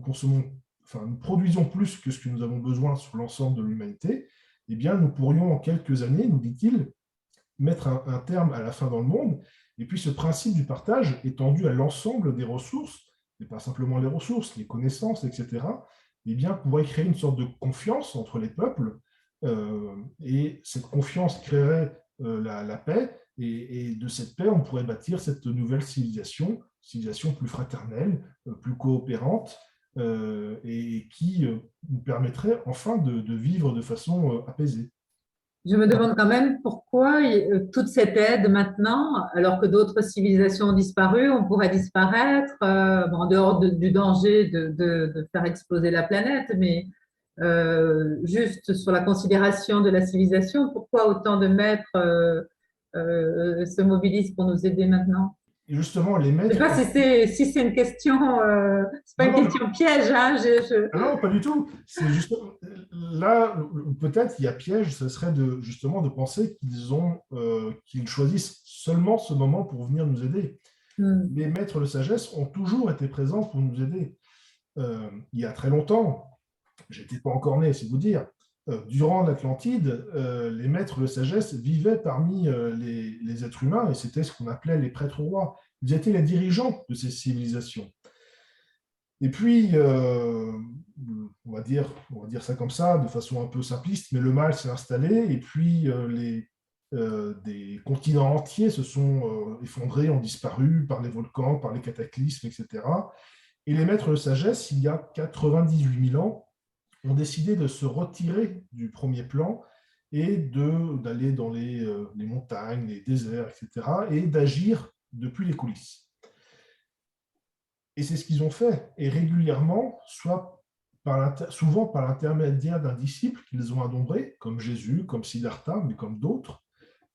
produisons plus que ce que nous avons besoin sur l'ensemble de l'humanité, eh bien, nous pourrions en quelques années, nous dit-il, mettre un terme à la faim dans le monde. Et puis ce principe du partage étendu à l'ensemble des ressources, et pas simplement les ressources, les connaissances, etc., eh bien, pourrait créer une sorte de confiance entre les peuples, et cette confiance créerait la paix, et de cette paix, on pourrait bâtir cette nouvelle civilisation plus fraternelle, plus coopérante, et qui nous permettrait enfin de vivre de façon apaisée. Je me demande quand même pourquoi toute cette aide maintenant, alors que d'autres civilisations ont disparu, on pourrait disparaître, bon, en dehors du danger de faire exploser la planète, mais juste sur la considération de la civilisation, pourquoi autant de maîtres se mobilisent pour nous aider maintenant? Et justement, les Je ne sais maîtres... pas si c'est une question, c'est pas Non, une non, question piège, hein, ah non, pas du tout. C'est juste là, peut-être il y a piège, ce serait justement de penser qu'ils choisissent seulement ce moment pour venir nous aider. Les maîtres de sagesse ont toujours été présents pour nous aider. Il y a très longtemps, j'étais pas encore né, c'est vous dire, durant l'Atlantide, les maîtres de sagesse vivaient parmi les êtres humains, et c'était ce qu'on appelait les prêtres rois. Ils étaient les dirigeants de ces civilisations. Et puis, on va dire ça comme ça, de façon un peu simpliste, mais le mal s'est installé, et puis des continents entiers se sont effondrés, ont disparu par les volcans, par les cataclysmes, etc. Et les maîtres de sagesse, il y a 98 000 ans, ont décidé de se retirer du premier plan et d'aller dans les montagnes, les déserts, etc., et d'agir depuis les coulisses. Et c'est ce qu'ils ont fait. Et régulièrement, souvent par l'intermédiaire d'un disciple qu'ils ont adombré, comme Jésus, comme Siddhartha, mais comme d'autres,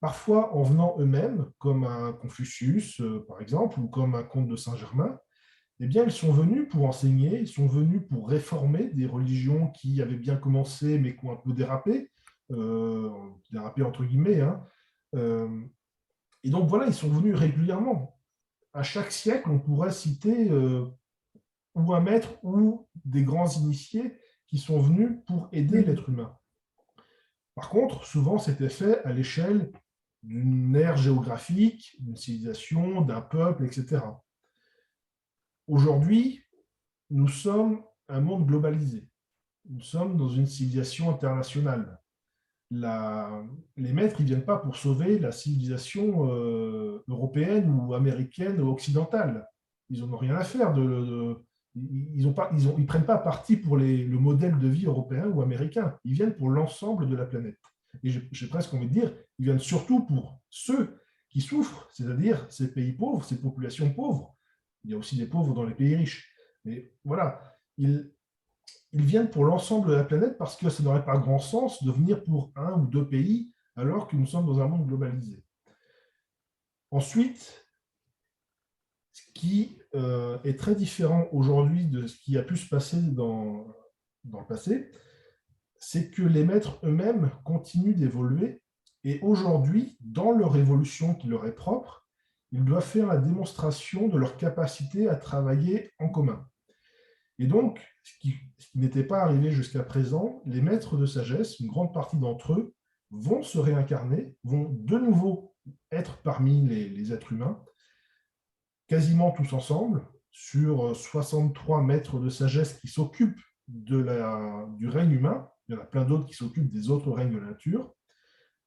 parfois en venant eux-mêmes, comme un Confucius, par exemple, ou comme un comte de Saint-Germain, eh bien, ils sont venus pour enseigner, ils sont venus pour réformer des religions qui avaient bien commencé, mais qui ont un peu dérapé entre guillemets. Hein. Et donc, voilà, ils sont venus régulièrement. À chaque siècle, on pourrait citer ou un maître ou des grands initiés qui sont venus pour aider l'être humain. Par contre, souvent, c'était fait à l'échelle d'une aire géographique, d'une civilisation, d'un peuple, etc. Aujourd'hui, nous sommes un monde globalisé. Nous sommes dans une civilisation internationale. Les maîtres, ils ne viennent pas pour sauver la civilisation européenne ou américaine ou occidentale. Ils n'en ont rien à faire. Ils ne prennent pas parti pour le modèle de vie européen ou américain. Ils viennent pour l'ensemble de la planète. Et j'ai presque envie de dire, ils viennent surtout pour ceux qui souffrent, c'est-à-dire ces pays pauvres, ces populations pauvres. Il y a aussi des pauvres dans les pays riches. Mais voilà, ils viennent pour l'ensemble de la planète parce que ça n'aurait pas grand sens de venir pour un ou deux pays alors que nous sommes dans un monde globalisé. Ensuite, ce qui est très différent aujourd'hui de ce qui a pu se passer dans le passé, c'est que les maîtres eux-mêmes continuent d'évoluer et aujourd'hui, dans leur évolution qui leur est propre, ils doivent faire la démonstration de leur capacité à travailler en commun. Et donc, ce qui n'était pas arrivé jusqu'à présent, les maîtres de sagesse, une grande partie d'entre eux, vont se réincarner, vont de nouveau être parmi les êtres humains, quasiment tous ensemble, sur 63 maîtres de sagesse qui s'occupent du règne humain. Il y en a plein d'autres qui s'occupent des autres règnes de la nature.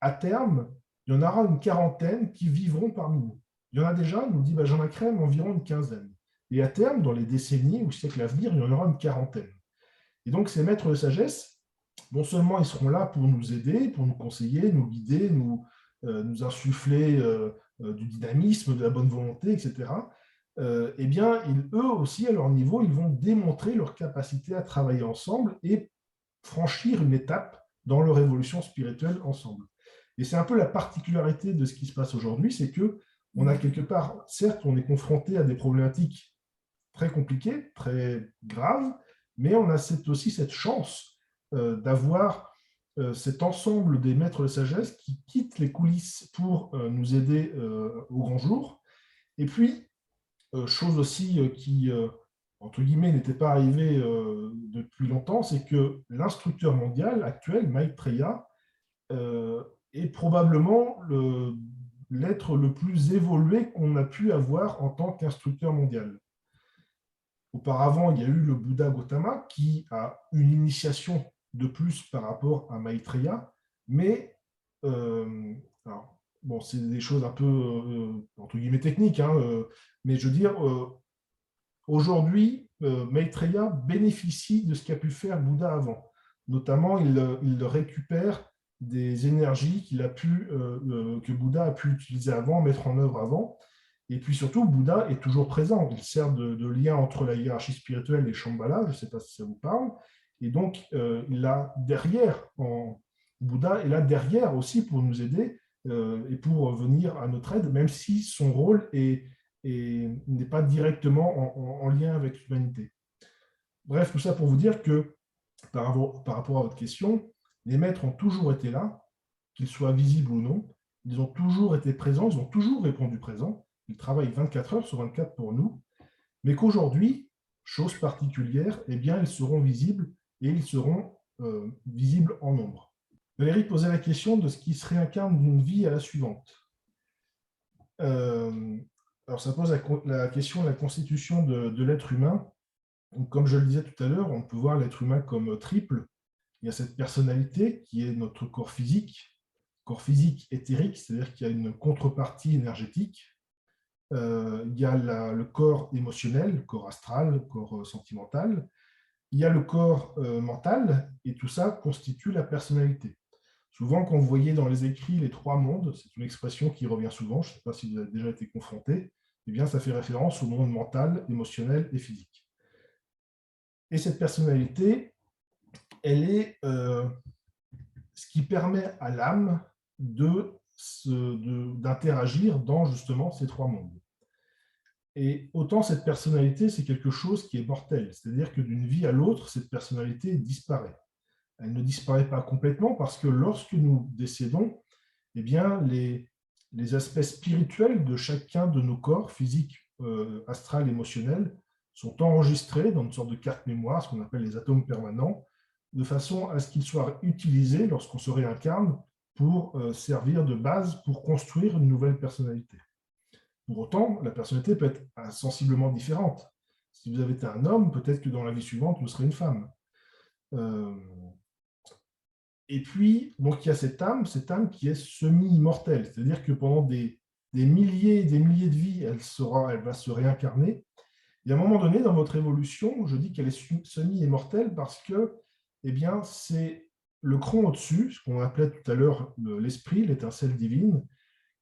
À terme, il y en aura une quarantaine qui vivront parmi nous. Il y en a déjà, nous dit Benjamin Crème, environ une quinzaine. Et à terme, dans les décennies ou siècles à venir, il y en aura une quarantaine. Et donc, ces maîtres de sagesse, non seulement ils seront là pour nous aider, pour nous conseiller, nous guider, nous insuffler du dynamisme, de la bonne volonté, etc., eh bien, eux aussi, à leur niveau, ils vont démontrer leur capacité à travailler ensemble et franchir une étape dans leur évolution spirituelle ensemble. Et c'est un peu la particularité de ce qui se passe aujourd'hui, c'est que on a quelque part, certes, on est confronté à des problématiques très compliquées, très graves, mais on a aussi cette chance d'avoir cet ensemble des maîtres de sagesse qui quittent les coulisses pour nous aider au grand jour. Et puis, chose aussi qui, entre guillemets, n'était pas arrivée depuis longtemps, c'est que l'instructeur mondial actuel, Maitreya, est probablement l'être le plus évolué qu'on a pu avoir en tant qu'instructeur mondial. Auparavant, il y a eu le Bouddha Gautama qui a une initiation de plus par rapport à Maitreya, mais alors, bon, c'est des choses un peu, entre guillemets, techniques, hein, mais je veux dire, aujourd'hui, Maitreya bénéficie de ce qu'a pu faire Bouddha avant. Notamment, il récupère des énergies que Bouddha a pu utiliser avant, mettre en œuvre avant. Et puis surtout, Bouddha est toujours présent. Il sert de lien entre la hiérarchie spirituelle et Shambhala, je ne sais pas si ça vous parle. Et donc, Bouddha est là derrière aussi pour nous aider et pour venir à notre aide, même si son rôle n'est pas directement en lien avec l'humanité. Bref, tout ça pour vous dire que par rapport à votre question, les maîtres ont toujours été là, qu'ils soient visibles ou non. Ils ont toujours été présents, ils ont toujours répondu présent. Ils travaillent 24 heures sur 24 pour nous, mais qu'aujourd'hui, chose particulière, eh bien, ils seront visibles et ils seront visibles en nombre. Valérie posait la question de ce qui se réincarne d'une vie à la suivante. Alors, ça pose la question de la constitution de l'être humain. Donc, comme je le disais tout à l'heure, on peut voir l'être humain comme triple. Il y a cette personnalité qui est notre corps physique éthérique, c'est-à-dire qu'il y a une contrepartie énergétique. Il y a le corps émotionnel, le corps astral, le corps sentimental. Il y a le corps mental, et tout ça constitue la personnalité. Souvent, quand vous voyez dans les écrits les trois mondes, c'est une expression qui revient souvent, je ne sais pas si vous avez déjà été confronté, eh bien, ça fait référence au monde mental, émotionnel et physique. Et cette personnalité, elle est ce qui permet à l'âme d'interagir dans justement ces trois mondes. Et autant cette personnalité, c'est quelque chose qui est mortel, c'est-à-dire que d'une vie à l'autre, cette personnalité disparaît. Elle ne disparaît pas complètement parce que lorsque nous décédons, eh bien, les aspects spirituels de chacun de nos corps, physiques, astral, émotionnels, sont enregistrés dans une sorte de carte mémoire, ce qu'on appelle les atomes permanents, de façon à ce qu'ils soient utilisés lorsqu'on se réincarne pour servir de base pour construire une nouvelle personnalité. Pour autant, la personnalité peut être sensiblement différente. Si vous avez été un homme, peut-être que dans la vie suivante, vous serez une femme. Et puis, donc, il y a cette âme qui est semi-immortelle, c'est-à-dire que pendant des milliers et des milliers de vies, elle va se réincarner. Et à un moment donné, dans votre évolution, je dis qu'elle est semi-immortelle parce que, eh bien, c'est le cran au-dessus, ce qu'on appelait tout à l'heure l'esprit, l'étincelle divine,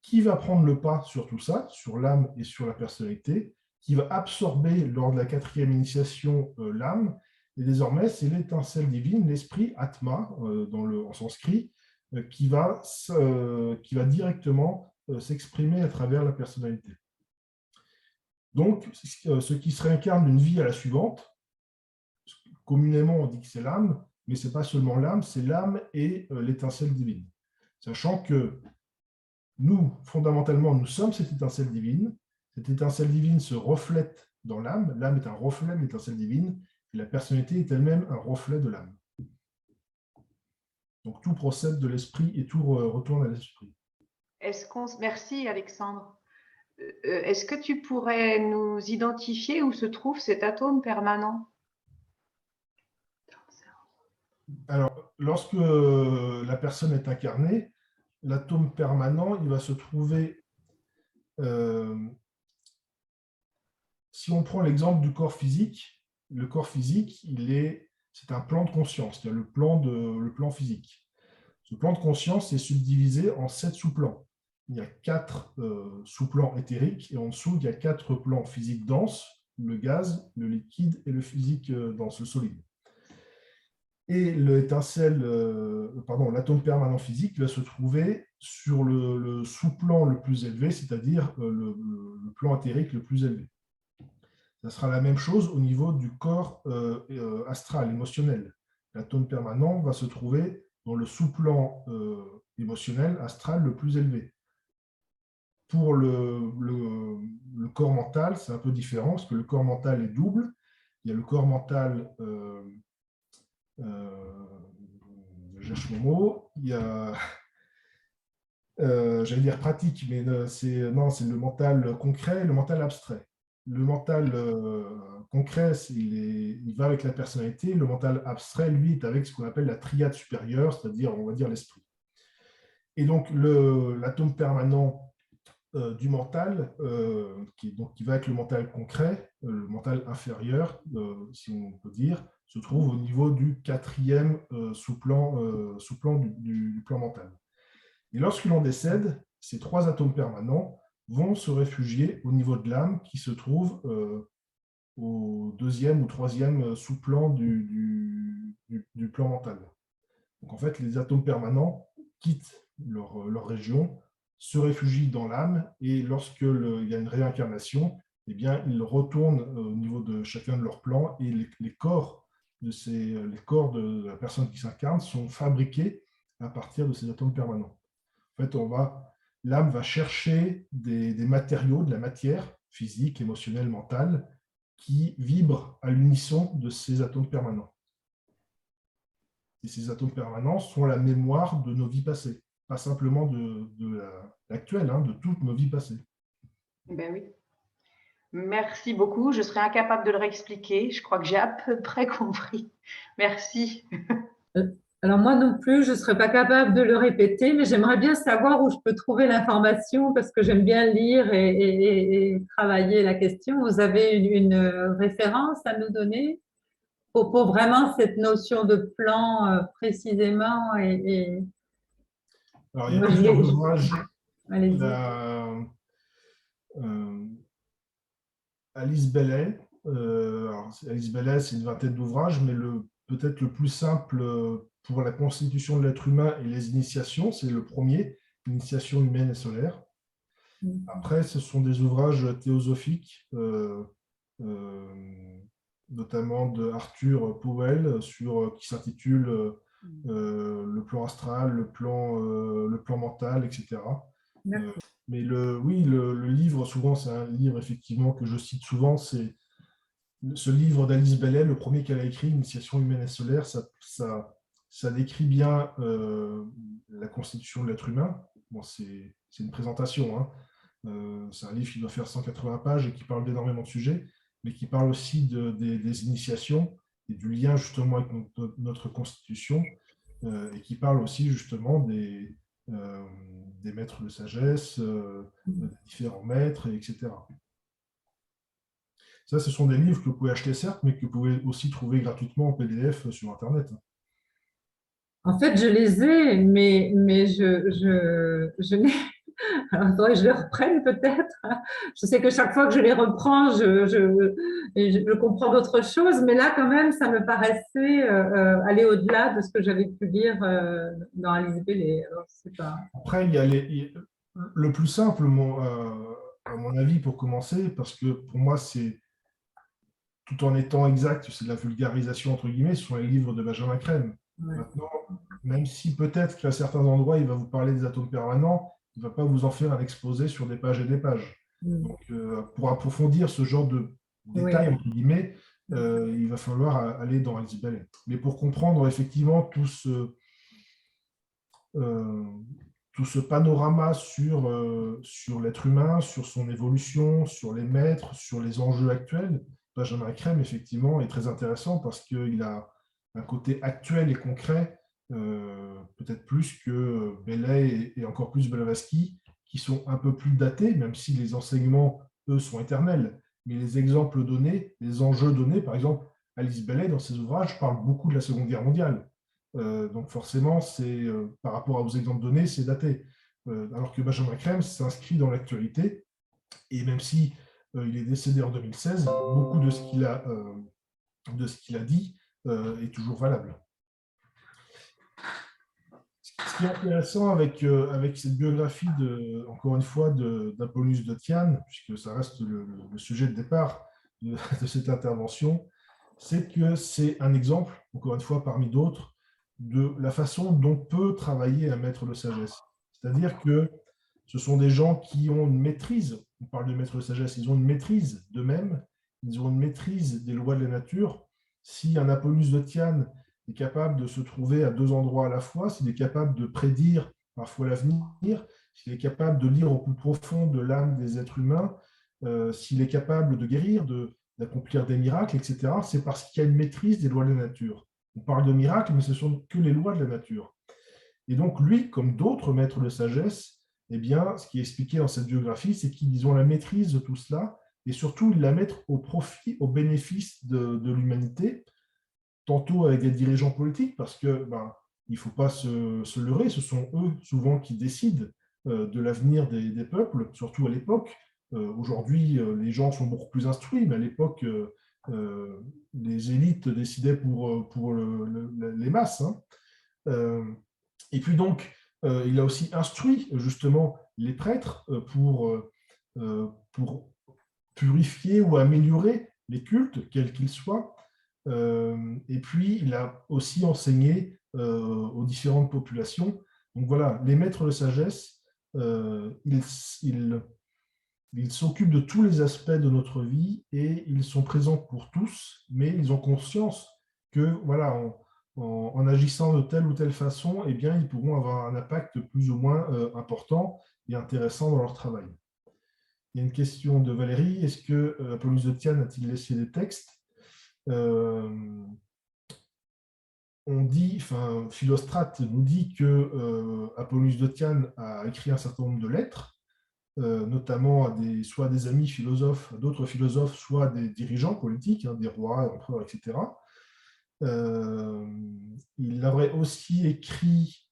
qui va prendre le pas sur tout ça, sur l'âme et sur la personnalité, qui va absorber lors de la 4e initiation l'âme, et désormais c'est l'étincelle divine, l'esprit, Atma, en sanskrit, qui va directement s'exprimer à travers la personnalité. Donc, ce qui se réincarne d'une vie à la suivante, communément on dit que c'est l'âme, mais ce n'est pas seulement l'âme, c'est l'âme et l'étincelle divine. Sachant que nous, fondamentalement, nous sommes cette étincelle divine. Cette étincelle divine se reflète dans l'âme. L'âme est un reflet de l'étincelle divine et la personnalité est elle-même un reflet de l'âme. Donc tout procède de l'esprit et tout retourne à l'esprit. Merci Alexandre. Est-ce que tu pourrais nous identifier où se trouve cet atome permanent? Alors, lorsque la personne est incarnée, l'atome permanent, il va se trouver, si on prend l'exemple du corps physique, le corps physique, c'est un plan de conscience, il y a le plan physique. Ce plan de conscience est subdivisé en 7 sous-plans. Il y a 4 sous-plans éthériques et en dessous, il y a 4 plans physiques denses, le gaz, le liquide et le physique dense, le solide. Et l'atome permanent physique va se trouver sur le sous-plan le plus élevé, c'est-à-dire le plan éthérique le plus élevé. Ça sera la même chose au niveau du corps astral, émotionnel. L'atome permanent va se trouver dans le sous-plan émotionnel, astral le plus élevé. Pour le corps mental, c'est un peu différent, parce que le corps mental est double. Il y a le corps mental... je cherche mon mot, il y a, j'allais dire pratique, mais c'est le mental concret et le mental abstrait. Le mental concret, il va avec la personnalité, le mental abstrait, lui, est avec ce qu'on appelle la triade supérieure, c'est-à-dire, on va dire, l'esprit. Et donc, l'atome permanent du mental, qui va être le mental concret, le mental inférieur, si on peut dire, se trouve au niveau du quatrième sous-plan du plan mental. Et lorsque l'on décède, ces trois atomes permanents vont se réfugier au niveau de l'âme qui se trouve au deuxième ou troisième sous-plan du plan mental. Donc en fait, les atomes permanents quittent leur région, se réfugient dans l'âme, et lorsqu'il y a une réincarnation, eh bien, ils retournent au niveau de chacun de leurs plans, et les corps de la personne qui s'incarne sont fabriqués à partir de ces atomes permanents. En fait, l'âme va chercher des matériaux, de la matière physique, émotionnelle, mentale, qui vibrent à l'unisson de ces atomes permanents. Et ces atomes permanents sont la mémoire de nos vies passées, pas simplement de l'actuelle, de toutes nos vies passées. Ben oui. Merci beaucoup. Je serais incapable de le réexpliquer. Je crois que j'ai à peu près compris. Merci. Alors moi non plus, je ne serais pas capable de le répéter, mais j'aimerais bien savoir où je peux trouver l'information parce que j'aime bien lire et travailler la question. Vous avez une référence à nous donner pour vraiment cette notion de plan précisément Alors, il y a plusieurs ouvrages. Allez-y. Alice Bailey. Alice Bailey, c'est une vingtaine d'ouvrages, mais peut-être le plus simple pour la constitution de l'être humain et les initiations, c'est le premier, Initiation humaine et solaire. Après, ce sont des ouvrages théosophiques, notamment de Arthur Powell, qui s'intitule le plan astral, le plan mental, etc. Mais le livre, souvent, c'est un livre effectivement que je cite souvent, c'est ce livre d'Alice Bailey, le premier qu'elle a écrit, Initiation humaine et solaire. Ça décrit bien la constitution de l'être humain. Bon, c'est une présentation, c'est un livre qui doit faire 180 pages et qui parle d'énormément de sujets, mais qui parle aussi des initiations et du lien justement avec notre constitution, et qui parle aussi justement des maîtres de sagesse, des différents maîtres, etc. Ça, ce sont des livres que vous pouvez acheter, certes, mais que vous pouvez aussi trouver gratuitement en PDF sur Internet. En fait, je les ai, mais je n'ai. Alors, il faudrait que je les reprenne peut-être. Je sais que chaque fois que je les reprends, je comprends d'autres choses, mais là, quand même, ça me paraissait aller au-delà de ce que j'avais pu lire dans Alice Bailey. Alors, je sais pas. Après, il y a le plus simple, à mon avis, pour commencer, parce que pour moi, c'est tout en étant exact, c'est de la vulgarisation, entre guillemets, ce sont les livres de Benjamin Crème. Ouais. Maintenant, même si peut-être qu'à certains endroits, il va vous parler des atomes permanents, il ne va pas vous en faire un exposé sur des pages et des pages. Donc, pour approfondir ce genre de détails, entre guillemets, il va falloir aller dans Alice Bailey. Mais pour comprendre effectivement tout ce panorama sur l'être humain, sur son évolution, sur les maîtres, sur les enjeux actuels, Benjamin Crème, effectivement, est très intéressant parce qu'il a un côté actuel et concret, peut-être plus que Bailey et encore plus Blavatsky, qui sont un peu plus datés, même si les enseignements, eux, sont éternels. Mais les exemples donnés, les enjeux donnés, par exemple, Alice Bailey, dans ses ouvrages, parle beaucoup de la Seconde Guerre mondiale. Donc forcément, par rapport aux exemples donnés, c'est daté. Alors que Benjamin Crème s'inscrit dans l'actualité, et même si il est décédé en 2016, beaucoup de ce qu'il a dit est toujours valable. Ce qui est intéressant avec cette biographie, encore une fois, d'Apollonius de Tyane, puisque ça reste le sujet de départ de cette intervention, c'est que c'est un exemple, encore une fois, parmi d'autres, de la façon dont peut travailler un maître de sagesse. C'est-à-dire que ce sont des gens qui ont une maîtrise, on parle de maître de sagesse, ils ont une maîtrise d'eux-mêmes, ils ont une maîtrise des lois de la nature. Si un Apollonius de Tyane est capable de se trouver à deux endroits à la fois, s'il est capable de prédire parfois l'avenir, s'il est capable de lire au plus profond de l'âme des êtres humains, s'il est capable de guérir, d'accomplir des miracles, etc., c'est parce qu'il y a une maîtrise des lois de la nature. On parle de miracles, mais ce ne sont que les lois de la nature. Et donc, lui, comme d'autres maîtres de sagesse, eh bien, ce qui est expliqué dans cette biographie, c'est qu'ils ont la maîtrise de tout cela, et surtout, ils la mettent au profit, au bénéfice de l'humanité, tantôt avec des dirigeants politiques, parce que il ne faut pas se leurrer, ce sont eux souvent qui décident de l'avenir des peuples, surtout à l'époque. Aujourd'hui, les gens sont beaucoup plus instruits, mais à l'époque, les élites décidaient pour les masses. Hein. Et puis donc, il a aussi instruit justement les prêtres pour purifier ou améliorer les cultes, quels qu'ils soient. Et puis, il a aussi enseigné aux différentes populations. Donc voilà, les maîtres de sagesse, ils s'occupent de tous les aspects de notre vie et ils sont présents pour tous, mais ils ont conscience que voilà, en agissant de telle ou telle façon, eh bien, ils pourront avoir un impact plus ou moins important et intéressant dans leur travail. Il y a une question de Valérie. Est-ce que Apollonius de Tyane a-t-il laissé des textes? On dit, enfin, Philostrate nous dit que Apollonius de Tyane a écrit un certain nombre de lettres, notamment soit à des amis philosophes, à d'autres philosophes, soit à des dirigeants politiques, hein, des rois, empereurs, etc. Il aurait aussi écrit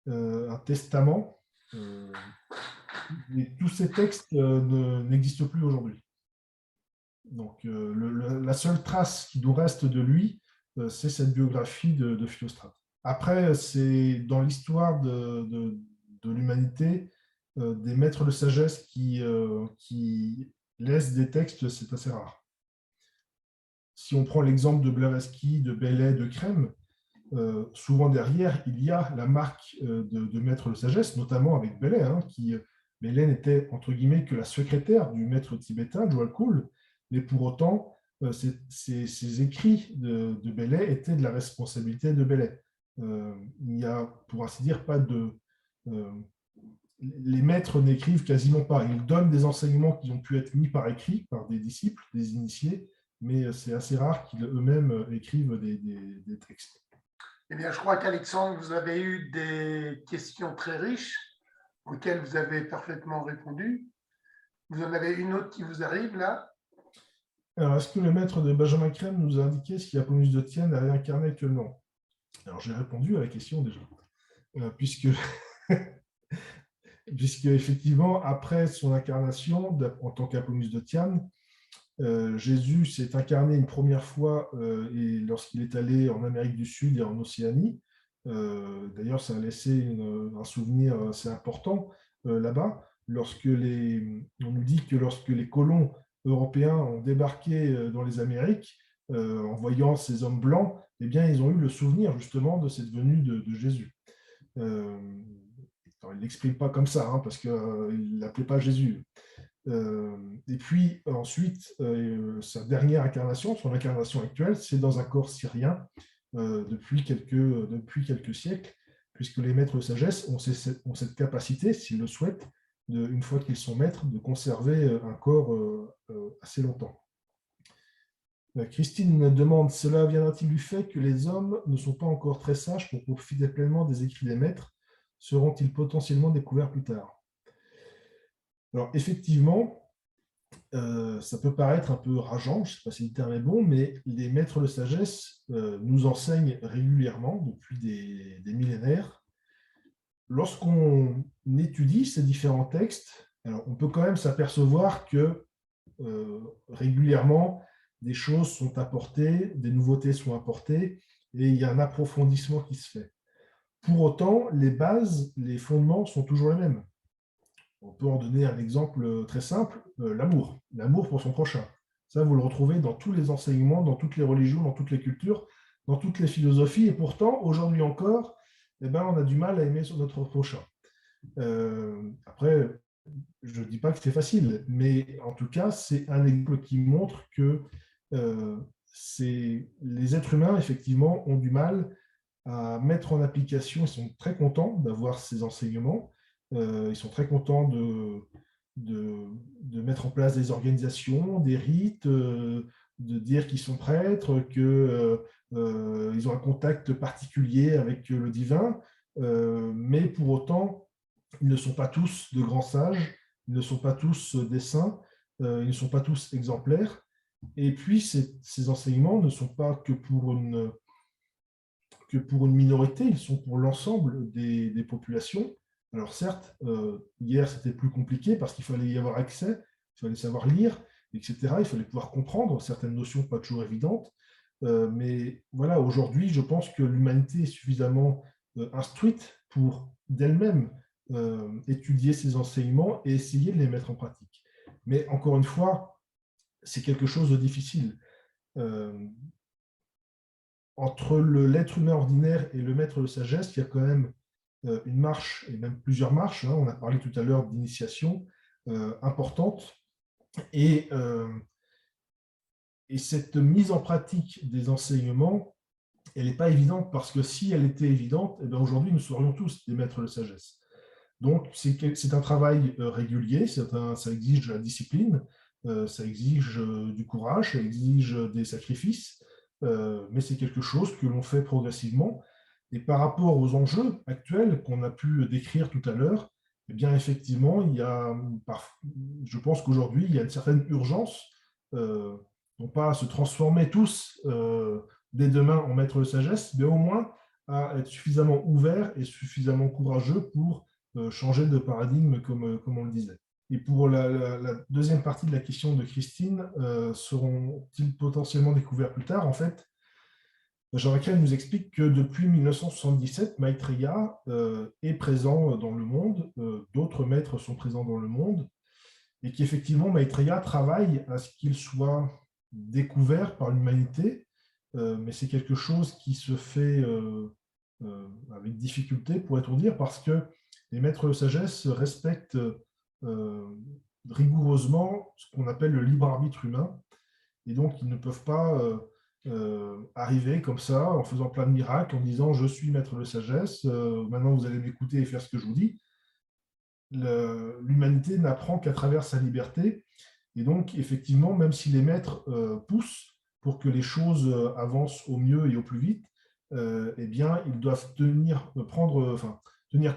un testament. Mais tous ces textes n'existent plus aujourd'hui. Donc, la seule trace qui nous reste de lui, c'est cette biographie de Philostrate. Après, c'est dans l'histoire de l'humanité, des maîtres de sagesse qui laissent des textes, c'est assez rare. Si on prend l'exemple de Blavatsky, de Bellay, de Crème, souvent derrière, il y a la marque de maître de sagesse, notamment avec Bellay, hein, Bellay n'était entre guillemets que la secrétaire du maître tibétain, Djwhal, mais pour autant, ces écrits de Bellay étaient de la responsabilité de Bellay. Il n'y a, pour ainsi dire, pas de... les maîtres n'écrivent quasiment pas. Ils donnent des enseignements qui ont pu être mis par écrit par des disciples, des initiés, mais c'est assez rare qu'ils eux-mêmes écrivent des textes. Eh bien, je crois qu'Alexandre, vous avez eu des questions très riches auxquelles vous avez parfaitement répondu. Vous en avez une autre qui vous arrive là? Alors, est-ce que le maître de Benjamin Crème nous a indiqué ce qu'Apollonius de Tyane a réincarné actuellement? Alors, j'ai répondu à la question déjà, puisque effectivement, après son incarnation en tant qu'Apollonius de Tyane, Jésus s'est incarné une première fois et lorsqu'il est allé en Amérique du Sud et en Océanie. D'ailleurs, ça a laissé un souvenir assez important là-bas. On nous dit que lorsque les colons européens ont débarqué dans les Amériques, en voyant ces hommes blancs, eh bien, ils ont eu le souvenir justement de cette venue de Jésus. Il ne l'exprime pas comme ça, hein, parce qu'il ne l'appelait pas Jésus. Et puis ensuite, sa dernière incarnation, son incarnation actuelle, c'est dans un corps syrien depuis quelques siècles, puisque les maîtres de sagesse ont cette capacité, s'ils le souhaitent, une fois qu'ils sont maîtres, de conserver un corps assez longtemps. Christine demande, cela viendra-t-il du fait que les hommes ne sont pas encore très sages pour profiter pleinement des écrits des maîtres? Seront-ils potentiellement découverts plus tard? Alors, effectivement, ça peut paraître un peu rageant, je ne sais pas si le terme est bon, mais les maîtres de sagesse nous enseignent régulièrement, depuis des millénaires. Lorsqu'on étudie ces différents textes, alors on peut quand même s'apercevoir que régulièrement, des choses sont apportées, des nouveautés sont apportées, et il y a un approfondissement qui se fait. Pour autant, les bases, les fondements sont toujours les mêmes. On peut en donner un exemple très simple, l'amour. L'amour pour son prochain. Ça, vous le retrouvez dans tous les enseignements, dans toutes les religions, dans toutes les cultures, dans toutes les philosophies. Et pourtant, aujourd'hui encore, eh ben, on a du mal à aimer notre prochain. Après, je ne dis pas que c'est facile, mais en tout cas, c'est un exemple qui montre que les êtres humains, effectivement, ont du mal à mettre en application. Ils sont très contents d'avoir ces enseignements. Ils sont très contents de mettre en place des organisations, des rites, de dire qu'ils sont prêtres, qu'ils ont un contact particulier avec le divin. mais pour autant, ils ne sont pas tous de grands sages, ils ne sont pas tous des saints, ils ne sont pas tous exemplaires. Et puis, ces enseignements ne sont pas que pour une minorité, ils sont pour l'ensemble des populations. Alors certes, hier, c'était plus compliqué parce qu'il fallait y avoir accès, il fallait savoir lire, etc. Il fallait pouvoir comprendre certaines notions pas toujours évidentes. Mais voilà, aujourd'hui, je pense que l'humanité est suffisamment instruite pour d'elle-même étudier ces enseignements et essayer de les mettre en pratique. Mais encore une fois, c'est quelque chose de difficile. Entre l'être humain ordinaire et le maître de sagesse, il y a quand même une marche, et même plusieurs marches, hein, on a parlé tout à l'heure d'initiation importante, et cette mise en pratique des enseignements, elle n'est pas évidente, parce que si elle était évidente, eh bien aujourd'hui nous serions tous des maîtres de sagesse. Donc c'est un travail régulier, ça exige de la discipline, ça exige du courage, ça exige des sacrifices, mais c'est quelque chose que l'on fait progressivement. Et par rapport aux enjeux actuels qu'on a pu décrire tout à l'heure, eh bien effectivement, je pense qu'aujourd'hui, il y a une certaine urgence, non pas à se transformer tous dès demain en maîtres de sagesse, mais au moins à être suffisamment ouverts et suffisamment courageux pour changer de paradigme, comme on le disait. Et pour la deuxième partie de la question de Christine, seront-ils potentiellement découverts plus tard? En fait, Jean Raquel nous explique que depuis 1977, Maitreya est présent dans le monde, d'autres maîtres sont présents dans le monde, et qu'effectivement, Maitreya travaille à ce qu'il soit découvert par l'humanité, mais c'est quelque chose qui se fait avec difficulté, pourrait-on dire, parce que les maîtres de sagesse respectent rigoureusement ce qu'on appelle le libre arbitre humain, et donc ils ne peuvent pas arriver comme ça en faisant plein de miracles, en disant je suis maître de sagesse, maintenant vous allez m'écouter et faire ce que je vous dis. L'humanité n'apprend qu'à travers sa liberté, et donc effectivement, même si les maîtres poussent pour que les choses avancent au mieux et au plus vite, eh bien ils doivent tenir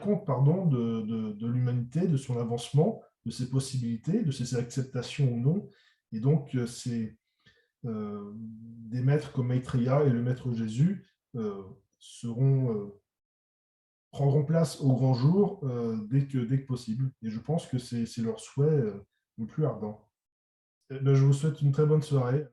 compte, pardon, de l'humanité, de son avancement, de ses possibilités, de ses acceptations ou non. Et donc c'est des maîtres comme Maitreya et le maître Jésus prendront place au grand jour dès que possible. Et je pense que c'est leur souhait le plus ardent. Je vous souhaite une très bonne soirée.